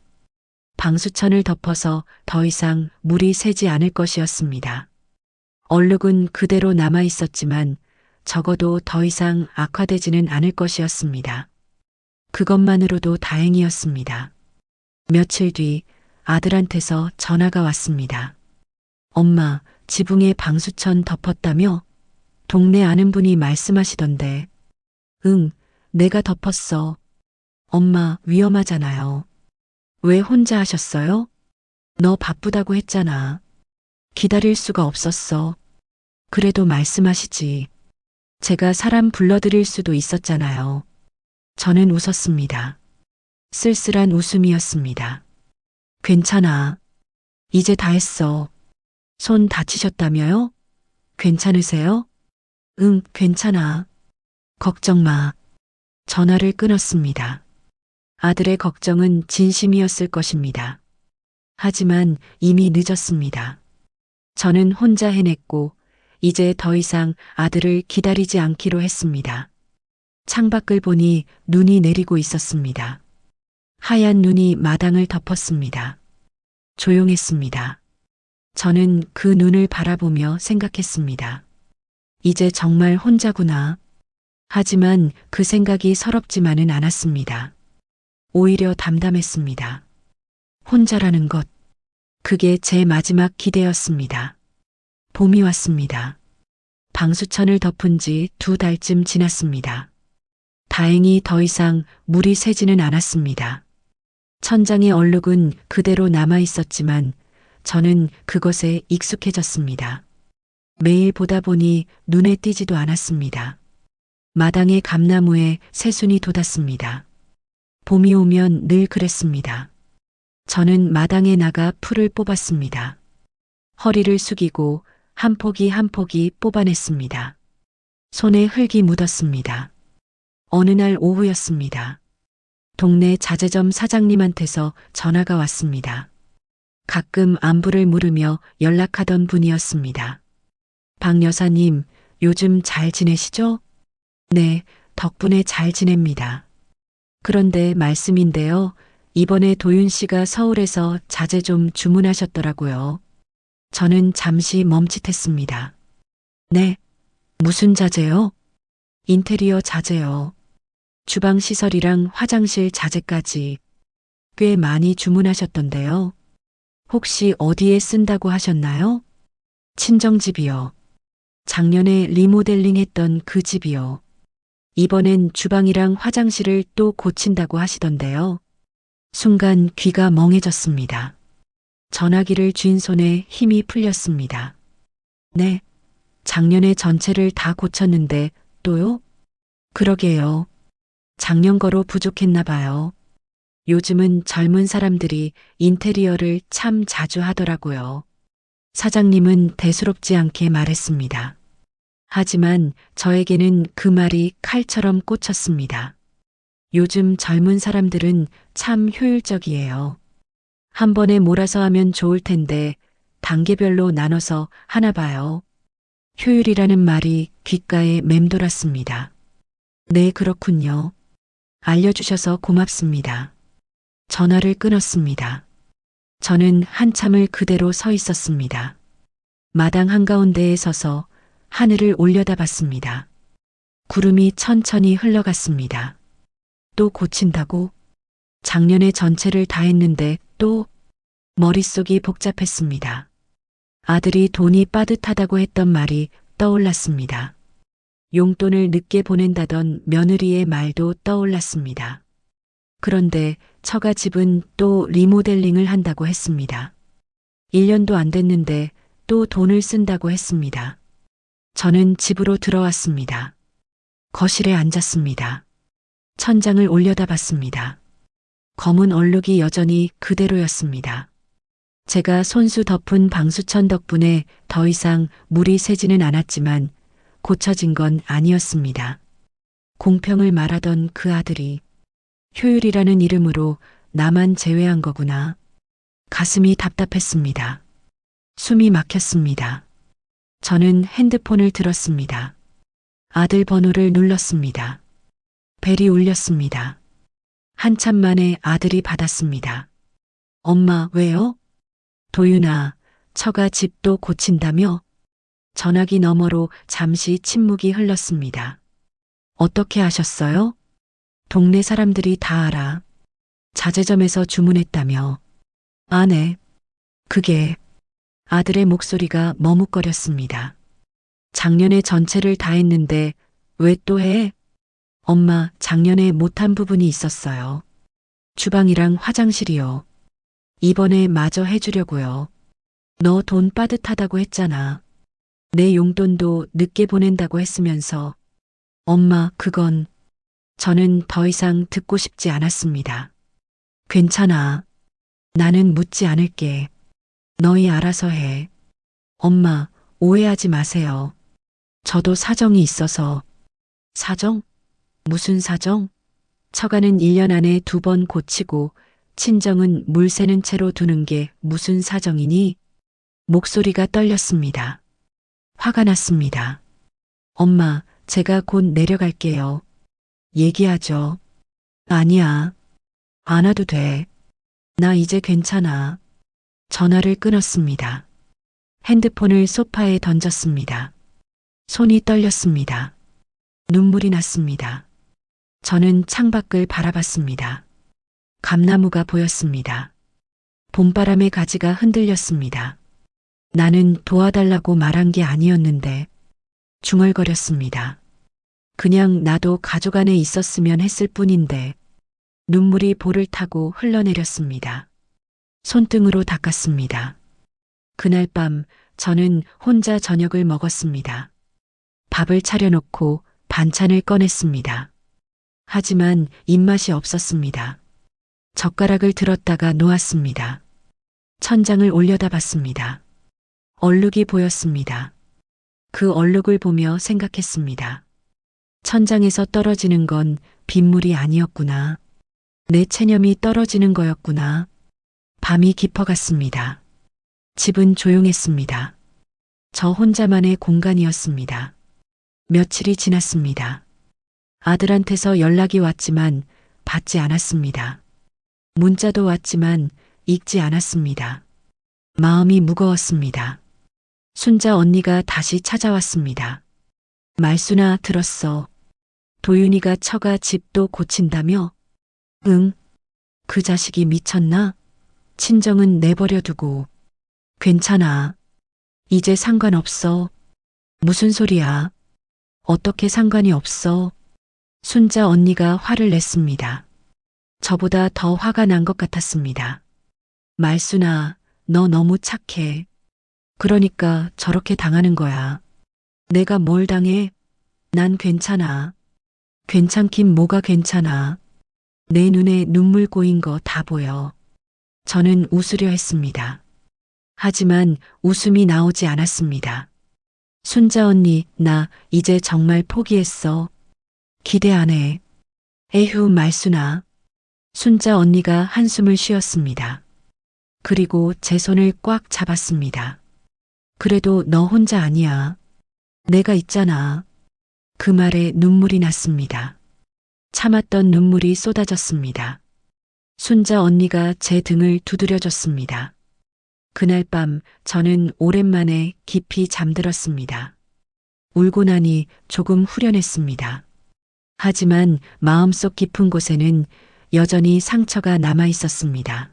방수천을 덮어서 더 이상 물이 새지 않을 것이었습니다. 얼룩은 그대로 남아 있었지만 적어도 더 이상 악화되지는 않을 것이었습니다. 그것만으로도 다행이었습니다. 며칠 뒤 아들한테서 전화가 왔습니다. 엄마, 지붕에 방수천 덮었다며? 동네 아는 분이 말씀하시던데. 응, 내가 덮었어. 엄마, 위험하잖아요. 왜 혼자 하셨어요? 너 바쁘다고 했잖아. 기다릴 수가 없었어. 그래도 말씀하시지. 제가 사람 불러드릴 수도 있었잖아요. 저는 웃었습니다. 쓸쓸한 웃음이었습니다. 괜찮아. 이제 다 했어. 손 다치셨다며요? 괜찮으세요? 응, 괜찮아. 걱정 마. 전화를 끊었습니다. 아들의 걱정은 진심이었을 것입니다. 하지만 이미 늦었습니다. 저는 혼자 해냈고 이제 더 이상 아들을 기다리지 않기로 했습니다. 창밖을 보니 눈이 내리고 있었습니다. 하얀 눈이 마당을 덮었습니다. 조용했습니다. 저는 그 눈을 바라보며 생각했습니다. 이제 정말 혼자구나. 하지만 그 생각이 서럽지만은 않았습니다. 오히려 담담했습니다. 혼자라는 것, 그게 제 마지막 기대였습니다. 봄이 왔습니다. 방수천을 덮은 지 2달쯤 지났습니다. 다행히 더 이상 물이 새지는 않았습니다. 천장의 얼룩은 그대로 남아 있었지만 저는 그것에 익숙해졌습니다. 매일 보다 보니 눈에 띄지도 않았습니다. 마당의 감나무에 새순이 돋았습니다. 봄이 오면 늘 그랬습니다. 저는 마당에 나가 풀을 뽑았습니다. 허리를 숙이고 한 포기 한 포기 뽑아냈습니다. 손에 흙이 묻었습니다. 어느 날 오후였습니다. 동네 자재점 사장님한테서 전화가 왔습니다. 가끔 안부를 물으며 연락하던 분이었습니다. 박 여사님, 요즘 잘 지내시죠? 네, 덕분에 잘 지냅니다. 그런데 말씀인데요. 이번에 도윤 씨가 서울에서 자재 좀 주문하셨더라고요. 저는 잠시 멈칫했습니다. 네, 무슨 자재요? 인테리어 자재요. 주방 시설이랑 화장실 자재까지 꽤 많이 주문하셨던데요. 혹시 어디에 쓴다고 하셨나요? 친정집이요. 작년에 리모델링 했던 그 집이요. 이번엔 주방이랑 화장실을 또 고친다고 하시던데요. 순간 귀가 멍해졌습니다. 전화기를 쥔 손에 힘이 풀렸습니다. 네, 작년에 전체를 다 고쳤는데 또요? 그러게요. 작년 거로 부족했나 봐요. 요즘은 젊은 사람들이 인테리어를 참 자주 하더라고요. 사장님은 대수롭지 않게 말했습니다. 하지만 저에게는 그 말이 칼처럼 꽂혔습니다. 요즘 젊은 사람들은 참 효율적이에요. 한 번에 몰아서 하면 좋을 텐데 단계별로 나눠서 하나 봐요. 효율이라는 말이 귓가에 맴돌았습니다. 네, 그렇군요. 알려주셔서 고맙습니다. 전화를 끊었습니다. 저는 한참을 그대로 서 있었습니다. 마당 한가운데에 서서 하늘을 올려다봤습니다. 구름이 천천히 흘러갔습니다. 또 고친다고? 작년에 전체를 다 했는데 또 머릿속이 복잡했습니다. 아들이 돈이 빠듯하다고 했던 말이 떠올랐습니다. 용돈을 늦게 보낸다던 며느리의 말도 떠올랐습니다. 그런데 처가 집은 또 리모델링을 한다고 했습니다. 1년도 안 됐는데 또 돈을 쓴다고 했습니다. 저는 집으로 들어왔습니다. 거실에 앉았습니다. 천장을 올려다봤습니다. 검은 얼룩이 여전히 그대로였습니다. 제가 손수 덮은 방수천 덕분에 더 이상 물이 새지는 않았지만 고쳐진 건 아니었습니다. 공평을 말하던 그 아들이 효율이라는 이름으로 나만 제외한 거구나. 가슴이 답답했습니다. 숨이 막혔습니다. 저는 핸드폰을 들었습니다. 아들 번호를 눌렀습니다. 벨이 울렸습니다. 한참 만에 아들이 받았습니다. 엄마, 왜요? 도윤아, 처가 집도 고친다며? 전화기 너머로 잠시 침묵이 흘렀습니다. 어떻게 아셨어요? 동네 사람들이 다 알아. 자재점에서 주문했다며. 아, 네. 그게 아들의 목소리가 머뭇거렸습니다. 작년에 전체를 다 했는데 왜 또 해? 엄마, 작년에 못한 부분이 있었어요. 주방이랑 화장실이요. 이번에 마저 해주려고요. 너 돈 빠듯하다고 했잖아. 내 용돈도 늦게 보낸다고 했으면서. 엄마, 그건. 저는 더 이상 듣고 싶지 않았습니다. 괜찮아. 나는 묻지 않을게. 너희 알아서 해. 엄마, 오해하지 마세요. 저도 사정이 있어서. 사정? 무슨 사정? 처가는 1년 안에 2번 고치고 친정은 물 새는 채로 두는 게 무슨 사정이니? 목소리가 떨렸습니다. 화가 났습니다. 엄마, 제가 곧 내려갈게요. 얘기하죠. 아니야. 안 와도 돼. 나 이제 괜찮아. 전화를 끊었습니다. 핸드폰을 소파에 던졌습니다. 손이 떨렸습니다. 눈물이 났습니다. 저는 창밖을 바라봤습니다. 감나무가 보였습니다. 봄바람의 가지가 흔들렸습니다. 나는 도와달라고 말한 게 아니었는데 중얼거렸습니다. 그냥 나도 가족 안에 있었으면 했을 뿐인데 눈물이 볼을 타고 흘러내렸습니다. 손등으로 닦았습니다. 그날 밤 저는 혼자 저녁을 먹었습니다. 밥을 차려놓고 반찬을 꺼냈습니다. 하지만 입맛이 없었습니다. 젓가락을 들었다가 놓았습니다. 천장을 올려다봤습니다. 얼룩이 보였습니다. 그 얼룩을 보며 생각했습니다. 천장에서 떨어지는 건 빗물이 아니었구나. 내 체념이 떨어지는 거였구나. 밤이 깊어갔습니다. 집은 조용했습니다. 저 혼자만의 공간이었습니다. 며칠이 지났습니다. 아들한테서 연락이 왔지만 받지 않았습니다. 문자도 왔지만 읽지 않았습니다. 마음이 무거웠습니다. 순자 언니가 다시 찾아왔습니다. 말순아, 들었어. 도윤이가 처가 집도 고친다며? 응. 그 자식이 미쳤나? 친정은 내버려 두고. 괜찮아. 이제 상관없어. 무슨 소리야? 어떻게 상관이 없어? 순자 언니가 화를 냈습니다. 저보다 더 화가 난 것 같았습니다. 말순아, 너 너무 착해. 그러니까 저렇게 당하는 거야. 내가 뭘 당해? 난 괜찮아. 괜찮긴 뭐가 괜찮아. 내 눈에 눈물 고인 거 다 보여. 저는 웃으려 했습니다. 하지만 웃음이 나오지 않았습니다. 순자 언니, 나 이제 정말 포기했어. 기대 안 해. 에휴, 말순아. 순자 언니가 한숨을 쉬었습니다. 그리고 제 손을 꽉 잡았습니다. 그래도 너 혼자 아니야. 내가 있잖아. 그 말에 눈물이 났습니다. 참았던 눈물이 쏟아졌습니다. 순자 언니가 제 등을 두드려줬습니다. 그날 밤 저는 오랜만에 깊이 잠들었습니다. 울고 나니 조금 후련했습니다. 하지만 마음속 깊은 곳에는 여전히 상처가 남아 있었습니다.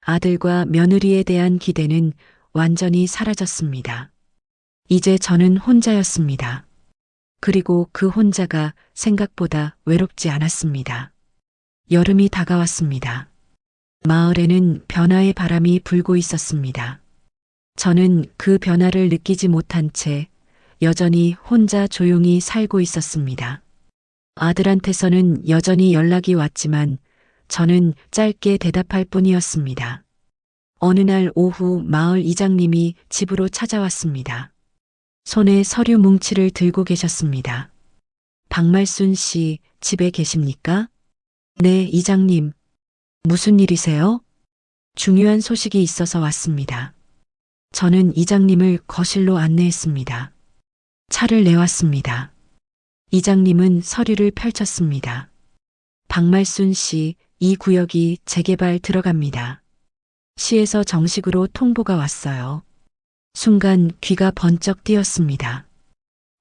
아들과 며느리에 대한 기대는 완전히 사라졌습니다. 이제 저는 혼자였습니다. 그리고 그 혼자가 생각보다 외롭지 않았습니다. 여름이 다가왔습니다. 마을에는 변화의 바람이 불고 있었습니다. 저는 그 변화를 느끼지 못한 채 여전히 혼자 조용히 살고 있었습니다. 아들한테서는 여전히 연락이 왔지만 저는 짧게 대답할 뿐이었습니다. 어느 날 오후 마을 이장님이 집으로 찾아왔습니다. 손에 서류 뭉치를 들고 계셨습니다. 박말순 씨 집에 계십니까? 네, 이장님. 무슨 일이세요? 중요한 소식이 있어서 왔습니다. 저는 이장님을 거실로 안내했습니다. 차를 내왔습니다. 이장님은 서류를 펼쳤습니다. 박말순 씨, 이 구역이 재개발 들어갑니다. 시에서 정식으로 통보가 왔어요. 순간 귀가 번쩍 뛰었습니다.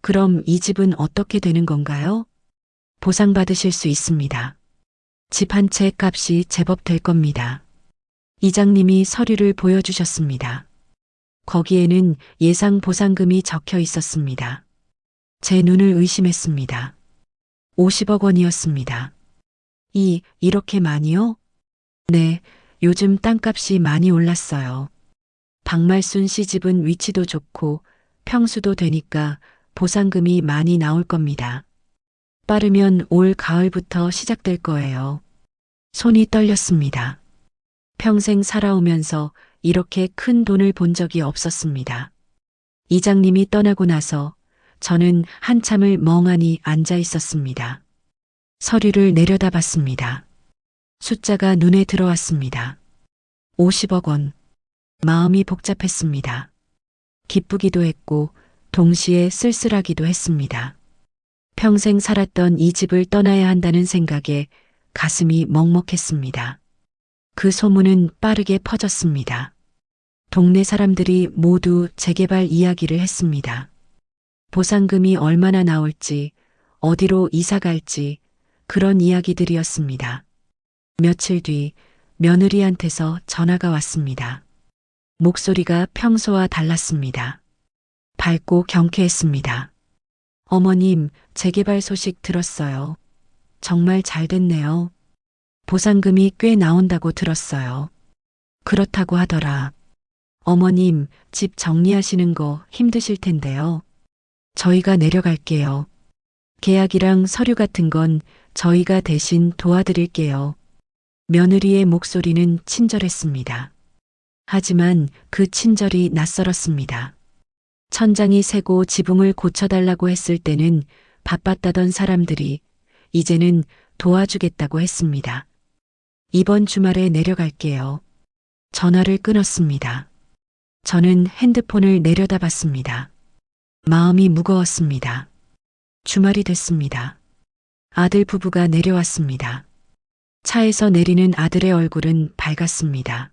그럼 이 집은 어떻게 되는 건가요? 보상받으실 수 있습니다. 집 한 채 값이 제법 될 겁니다. 이장님이 서류를 보여주셨습니다. 거기에는 예상 보상금이 적혀 있었습니다. 제 눈을 의심했습니다. 50억 원이었습니다. 이렇게 많이요? 네, 요즘 땅값이 많이 올랐어요. 박말순 씨 집은 위치도 좋고 평수도 되니까 보상금이 많이 나올 겁니다. 빠르면 올 가을부터 시작될 거예요. 손이 떨렸습니다. 평생 살아오면서 이렇게 큰 돈을 본 적이 없었습니다. 이장님이 떠나고 나서 저는 한참을 멍하니 앉아 있었습니다. 서류를 내려다봤습니다. 숫자가 눈에 들어왔습니다. 50억 원. 마음이 복잡했습니다. 기쁘기도 했고 동시에 쓸쓸하기도 했습니다. 평생 살았던 이 집을 떠나야 한다는 생각에 가슴이 먹먹했습니다. 그 소문은 빠르게 퍼졌습니다. 동네 사람들이 모두 재개발 이야기를 했습니다. 보상금이 얼마나 나올지, 어디로 이사 갈지, 그런 이야기들이었습니다. 며칠 뒤 며느리한테서 전화가 왔습니다. 목소리가 평소와 달랐습니다. 밝고 경쾌했습니다. 어머님, 재개발 소식 들었어요. 정말 잘 됐네요. 보상금이 꽤 나온다고 들었어요. 그렇다고 하더라. 어머님, 집 정리하시는 거 힘드실 텐데요. 저희가 내려갈게요. 계약이랑 서류 같은 건 저희가 대신 도와드릴게요. 며느리의 목소리는 친절했습니다. 하지만 그 친절이 낯설었습니다. 천장이 새고 지붕을 고쳐달라고 했을 때는 바빴다던 사람들이 이제는 도와주겠다고 했습니다. 이번 주말에 내려갈게요. 전화를 끊었습니다. 저는 핸드폰을 내려다봤습니다. 마음이 무거웠습니다. 주말이 됐습니다. 아들 부부가 내려왔습니다. 차에서 내리는 아들의 얼굴은 밝았습니다.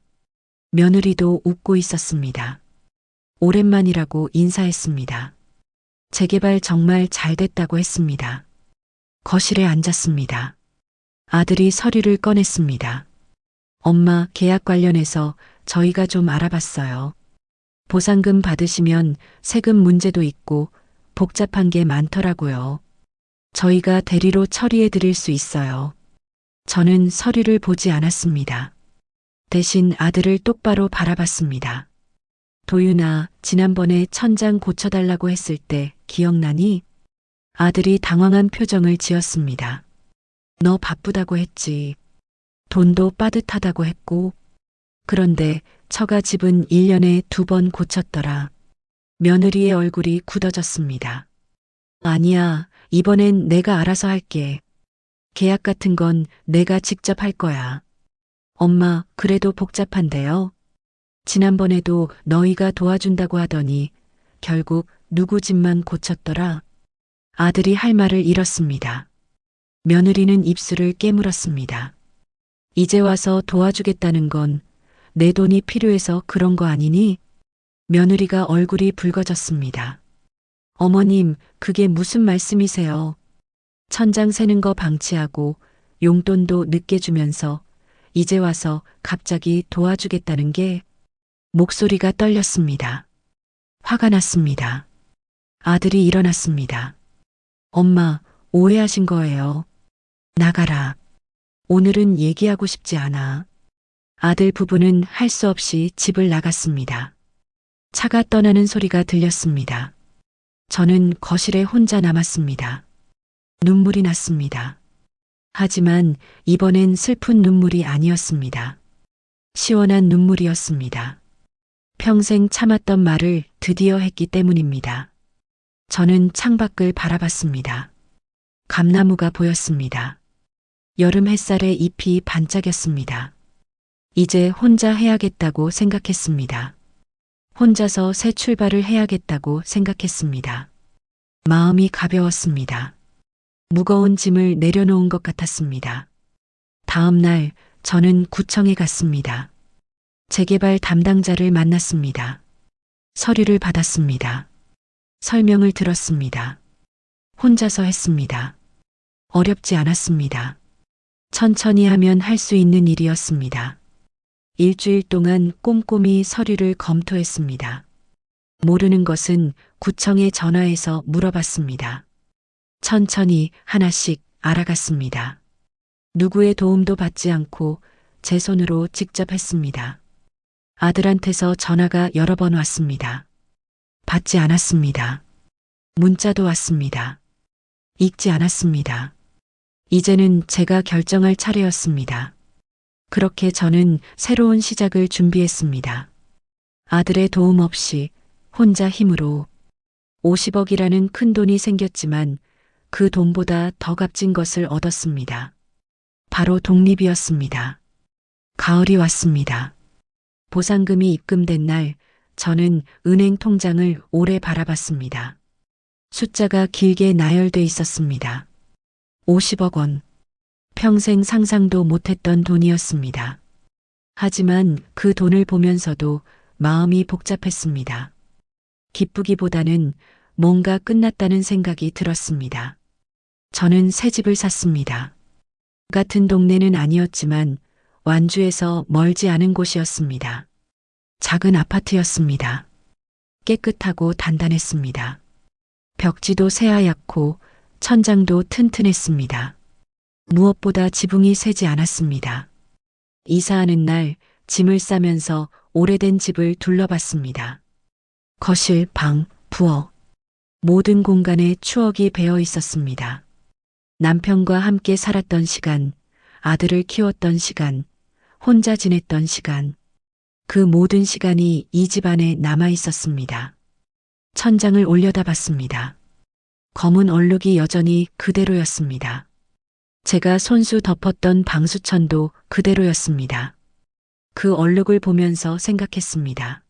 며느리도 웃고 있었습니다. 오랜만이라고 인사했습니다. 재개발 정말 잘 됐다고 했습니다. 거실에 앉았습니다. 아들이 서류를 꺼냈습니다. 엄마, 계약 관련해서 저희가 좀 알아봤어요. 보상금 받으시면 세금 문제도 있고 복잡한 게 많더라고요. 저희가 대리로 처리해 드릴 수 있어요. 저는 서류를 보지 않았습니다. 대신 아들을 똑바로 바라봤습니다. 도윤아, 지난번에 천장 고쳐달라고 했을 때 기억나니? 아들이 당황한 표정을 지었습니다. 너 바쁘다고 했지. 돈도 빠듯하다고 했고. 그런데 처가 집은 1년에 2번 고쳤더라. 며느리의 얼굴이 굳어졌습니다. 아니야, 이번엔 내가 알아서 할게. 계약 같은 건 내가 직접 할 거야. 엄마, 그래도 복잡한데요. 지난번에도 너희가 도와준다고 하더니 결국 누구 집만 고쳤더라. 아들이 할 말을 잃었습니다. 며느리는 입술을 깨물었습니다. 이제 와서 도와주겠다는 건 내 돈이 필요해서 그런 거 아니니? 며느리가 얼굴이 붉어졌습니다. 어머님, 그게 무슨 말씀이세요? 천장 새는 거 방치하고 용돈도 늦게 주면서 이제 와서 갑자기 도와주겠다는 게 목소리가 떨렸습니다. 화가 났습니다. 아들이 일어났습니다. 엄마, 오해하신 거예요. 나가라. 오늘은 얘기하고 싶지 않아. 아들 부부는 할 수 없이 집을 나갔습니다. 차가 떠나는 소리가 들렸습니다. 저는 거실에 혼자 남았습니다. 눈물이 났습니다. 하지만 이번엔 슬픈 눈물이 아니었습니다. 시원한 눈물이었습니다. 평생 참았던 말을 드디어 했기 때문입니다. 저는 창밖을 바라봤습니다. 감나무가 보였습니다. 여름 햇살에 잎이 반짝였습니다. 이제 혼자 해야겠다고 생각했습니다. 혼자서 새 출발을 해야겠다고 생각했습니다. 마음이 가벼웠습니다. 무거운 짐을 내려놓은 것 같았습니다. 다음 날 저는 구청에 갔습니다. 재개발 담당자를 만났습니다. 서류를 받았습니다. 설명을 들었습니다. 혼자서 했습니다. 어렵지 않았습니다. 천천히 하면 할 수 있는 일이었습니다. 일주일 동안 꼼꼼히 서류를 검토했습니다. 모르는 것은 구청에 전화해서 물어봤습니다. 천천히 하나씩 알아갔습니다. 누구의 도움도 받지 않고 제 손으로 직접 했습니다. 아들한테서 전화가 여러 번 왔습니다. 받지 않았습니다. 문자도 왔습니다. 읽지 않았습니다. 이제는 제가 결정할 차례였습니다. 그렇게 저는 새로운 시작을 준비했습니다. 아들의 도움 없이 혼자 힘으로 50억이라는 큰 돈이 생겼지만 그 돈보다 더 값진 것을 얻었습니다. 바로 독립이었습니다. 가을이 왔습니다. 보상금이 입금된 날 저는 은행 통장을 오래 바라봤습니다. 숫자가 길게 나열돼 있었습니다. 50억 원. 평생 상상도 못했던 돈이었습니다. 하지만 그 돈을 보면서도 마음이 복잡했습니다. 기쁘기보다는 뭔가 끝났다는 생각이 들었습니다. 저는 새 집을 샀습니다. 같은 동네는 아니었지만 완주에서 멀지 않은 곳이었습니다. 작은 아파트였습니다. 깨끗하고 단단했습니다. 벽지도 새하얗고 천장도 튼튼했습니다. 무엇보다 지붕이 새지 않았습니다. 이사하는 날 짐을 싸면서 오래된 집을 둘러봤습니다. 거실, 방, 부엌. 모든 공간에 추억이 배어 있었습니다. 남편과 함께 살았던 시간, 아들을 키웠던 시간, 혼자 지냈던 시간. 그 모든 시간이 이 집 안에 남아 있었습니다. 천장을 올려다봤습니다. 검은 얼룩이 여전히 그대로였습니다. 제가 손수 덮었던 방수천도 그대로였습니다. 그 얼룩을 보면서 생각했습니다.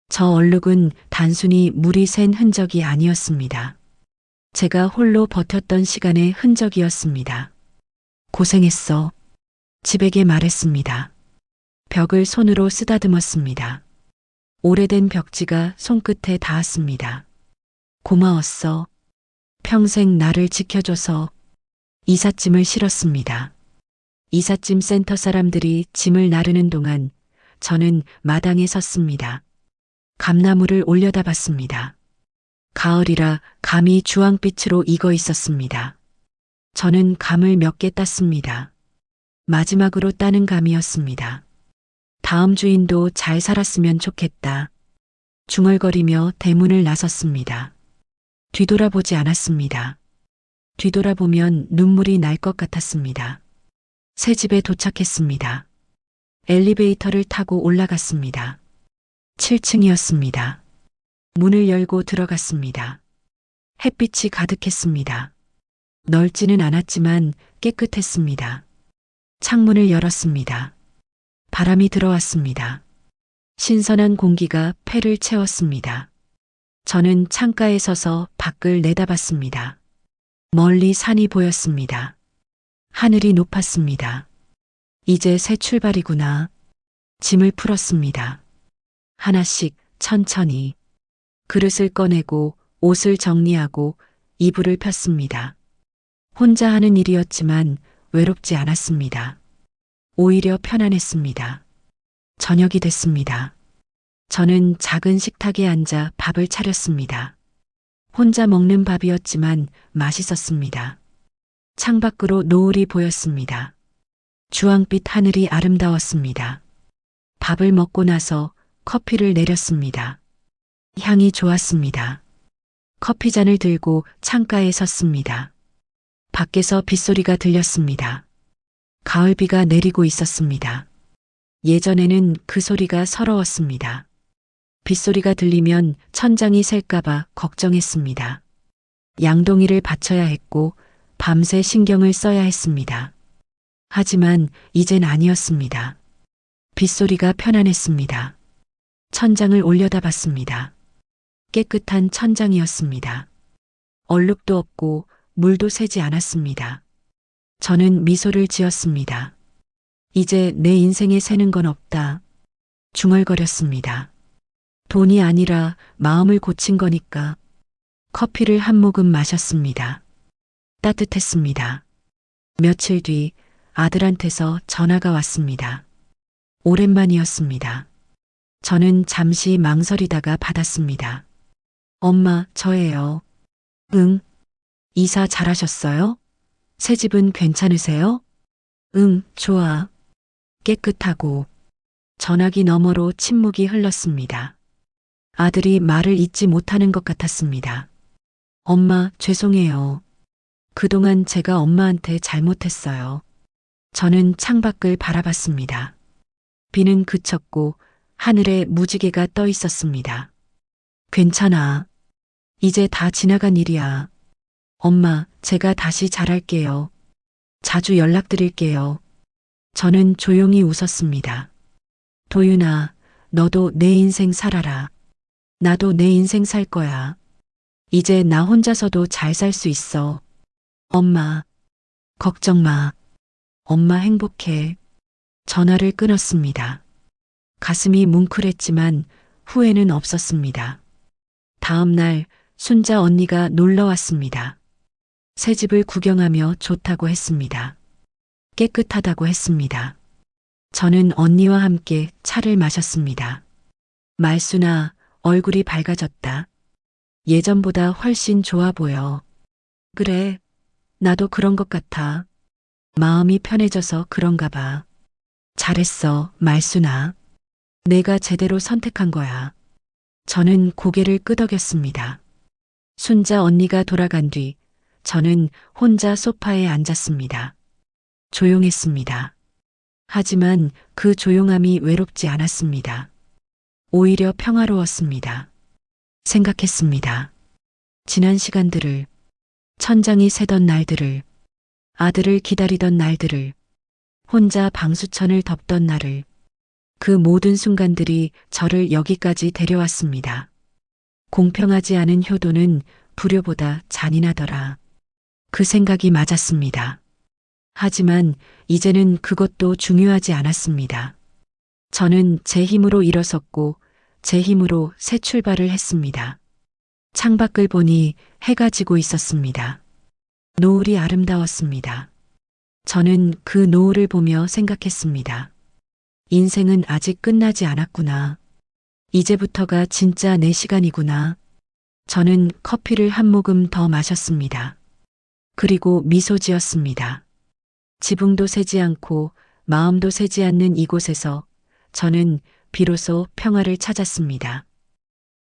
저 얼룩은 단순히 물이 샌 흔적이 아니었습니다. 제가 홀로 버텼던 시간의 흔적이었습니다. 고생했어. 집에게 말했습니다. 벽을 손으로 쓰다듬었습니다. 오래된 벽지가 손끝에 닿았습니다. 고마웠어. 평생 나를 지켜줘서. 이삿짐을 실었습니다. 이삿짐 센터 사람들이 짐을 나르는 동안 저는 마당에 섰습니다. 감나무를 올려다봤습니다. 가을이라 감이 주황빛으로 익어 있었습니다. 저는 감을 몇 개 땄습니다. 마지막으로 따는 감이었습니다. 다음 주인도 잘 살았으면 좋겠다. 중얼거리며 대문을 나섰습니다. 뒤돌아보지 않았습니다. 뒤돌아보면 눈물이 날 것 같았습니다. 새 집에 도착했습니다. 엘리베이터를 타고 올라갔습니다. 7층이었습니다. 문을 열고 들어갔습니다. 햇빛이 가득했습니다. 넓지는 않았지만 깨끗했습니다. 창문을 열었습니다. 바람이 들어왔습니다. 신선한 공기가 폐를 채웠습니다. 저는 창가에 서서 밖을 내다봤습니다. 멀리 산이 보였습니다. 하늘이 높았습니다. 이제 새 출발이구나. 짐을 풀었습니다. 하나씩 천천히. 그릇을 꺼내고 옷을 정리하고 이불을 폈습니다. 혼자 하는 일이었지만 외롭지 않았습니다. 오히려 편안했습니다. 저녁이 됐습니다. 저는 작은 식탁에 앉아 밥을 차렸습니다. 혼자 먹는 밥이었지만 맛있었습니다. 창밖으로 노을이 보였습니다. 주황빛 하늘이 아름다웠습니다. 밥을 먹고 나서 커피를 내렸습니다. 향이 좋았습니다. 커피잔을 들고 창가에 섰습니다. 밖에서 빗소리가 들렸습니다. 가을비가 내리고 있었습니다. 예전에는 그 소리가 서러웠습니다. 빗소리가 들리면 천장이 셀까봐 걱정했습니다. 양동이를 받쳐야 했고 밤새 신경을 써야 했습니다. 하지만 이젠 아니었습니다. 빗소리가 편안했습니다. 천장을 올려다봤습니다. 깨끗한 천장이었습니다. 얼룩도 없고 물도 새지 않았습니다. 저는 미소를 지었습니다. 이제 내 인생에 새는 건 없다. 중얼거렸습니다. 돈이 아니라 마음을 고친 거니까. 커피를 한 모금 마셨습니다. 따뜻했습니다. 며칠 뒤 아들한테서 전화가 왔습니다. 오랜만이었습니다. 저는 잠시 망설이다가 받았습니다. 엄마, 저예요. 응. 이사 잘하셨어요? 새 집은 괜찮으세요? 응, 좋아. 깨끗하고. 전화기 너머로 침묵이 흘렀습니다. 아들이 말을 잇지 못하는 것 같았습니다. 엄마, 죄송해요. 그동안 제가 엄마한테 잘못했어요. 저는 창밖을 바라봤습니다. 비는 그쳤고 하늘에 무지개가 떠 있었습니다. 괜찮아. 이제 다 지나간 일이야. 엄마, 제가 다시 잘할게요. 자주 연락드릴게요. 저는 조용히 웃었습니다. 도윤아, 너도 내 인생 살아라. 나도 내 인생 살 거야. 이제 나 혼자서도 잘 살 수 있어. 엄마, 걱정 마. 엄마 행복해. 전화를 끊었습니다. 가슴이 뭉클했지만 후회는 없었습니다. 다음 날 순자 언니가 놀러 왔습니다. 새 집을 구경하며 좋다고 했습니다. 깨끗하다고 했습니다. 저는 언니와 함께 차를 마셨습니다. 말순아, 얼굴이 밝아졌다. 예전보다 훨씬 좋아 보여. 그래, 나도 그런 것 같아. 마음이 편해져서 그런가 봐. 잘했어, 말순아. 내가 제대로 선택한 거야. 저는 고개를 끄덕였습니다. 순자 언니가 돌아간 뒤 저는 혼자 소파에 앉았습니다. 조용했습니다. 하지만 그 조용함이 외롭지 않았습니다. 오히려 평화로웠습니다. 생각했습니다. 지난 시간들을, 천장이 새던 날들을, 아들을 기다리던 날들을, 혼자 방수천을 덮던 날을, 그 모든 순간들이 저를 여기까지 데려왔습니다. 공평하지 않은 효도는 불효보다 잔인하더라. 그 생각이 맞았습니다. 하지만 이제는 그것도 중요하지 않았습니다. 저는 제 힘으로 일어섰고 제 힘으로 새 출발을 했습니다. 창밖을 보니 해가 지고 있었습니다. 노을이 아름다웠습니다. 저는 그 노을을 보며 생각했습니다. 인생은 아직 끝나지 않았구나. 이제부터가 진짜 내 시간이구나. 저는 커피를 한 모금 더 마셨습니다. 그리고 미소 지었습니다. 지붕도 새지 않고 마음도 새지 않는 이곳에서 저는 비로소 평화를 찾았습니다.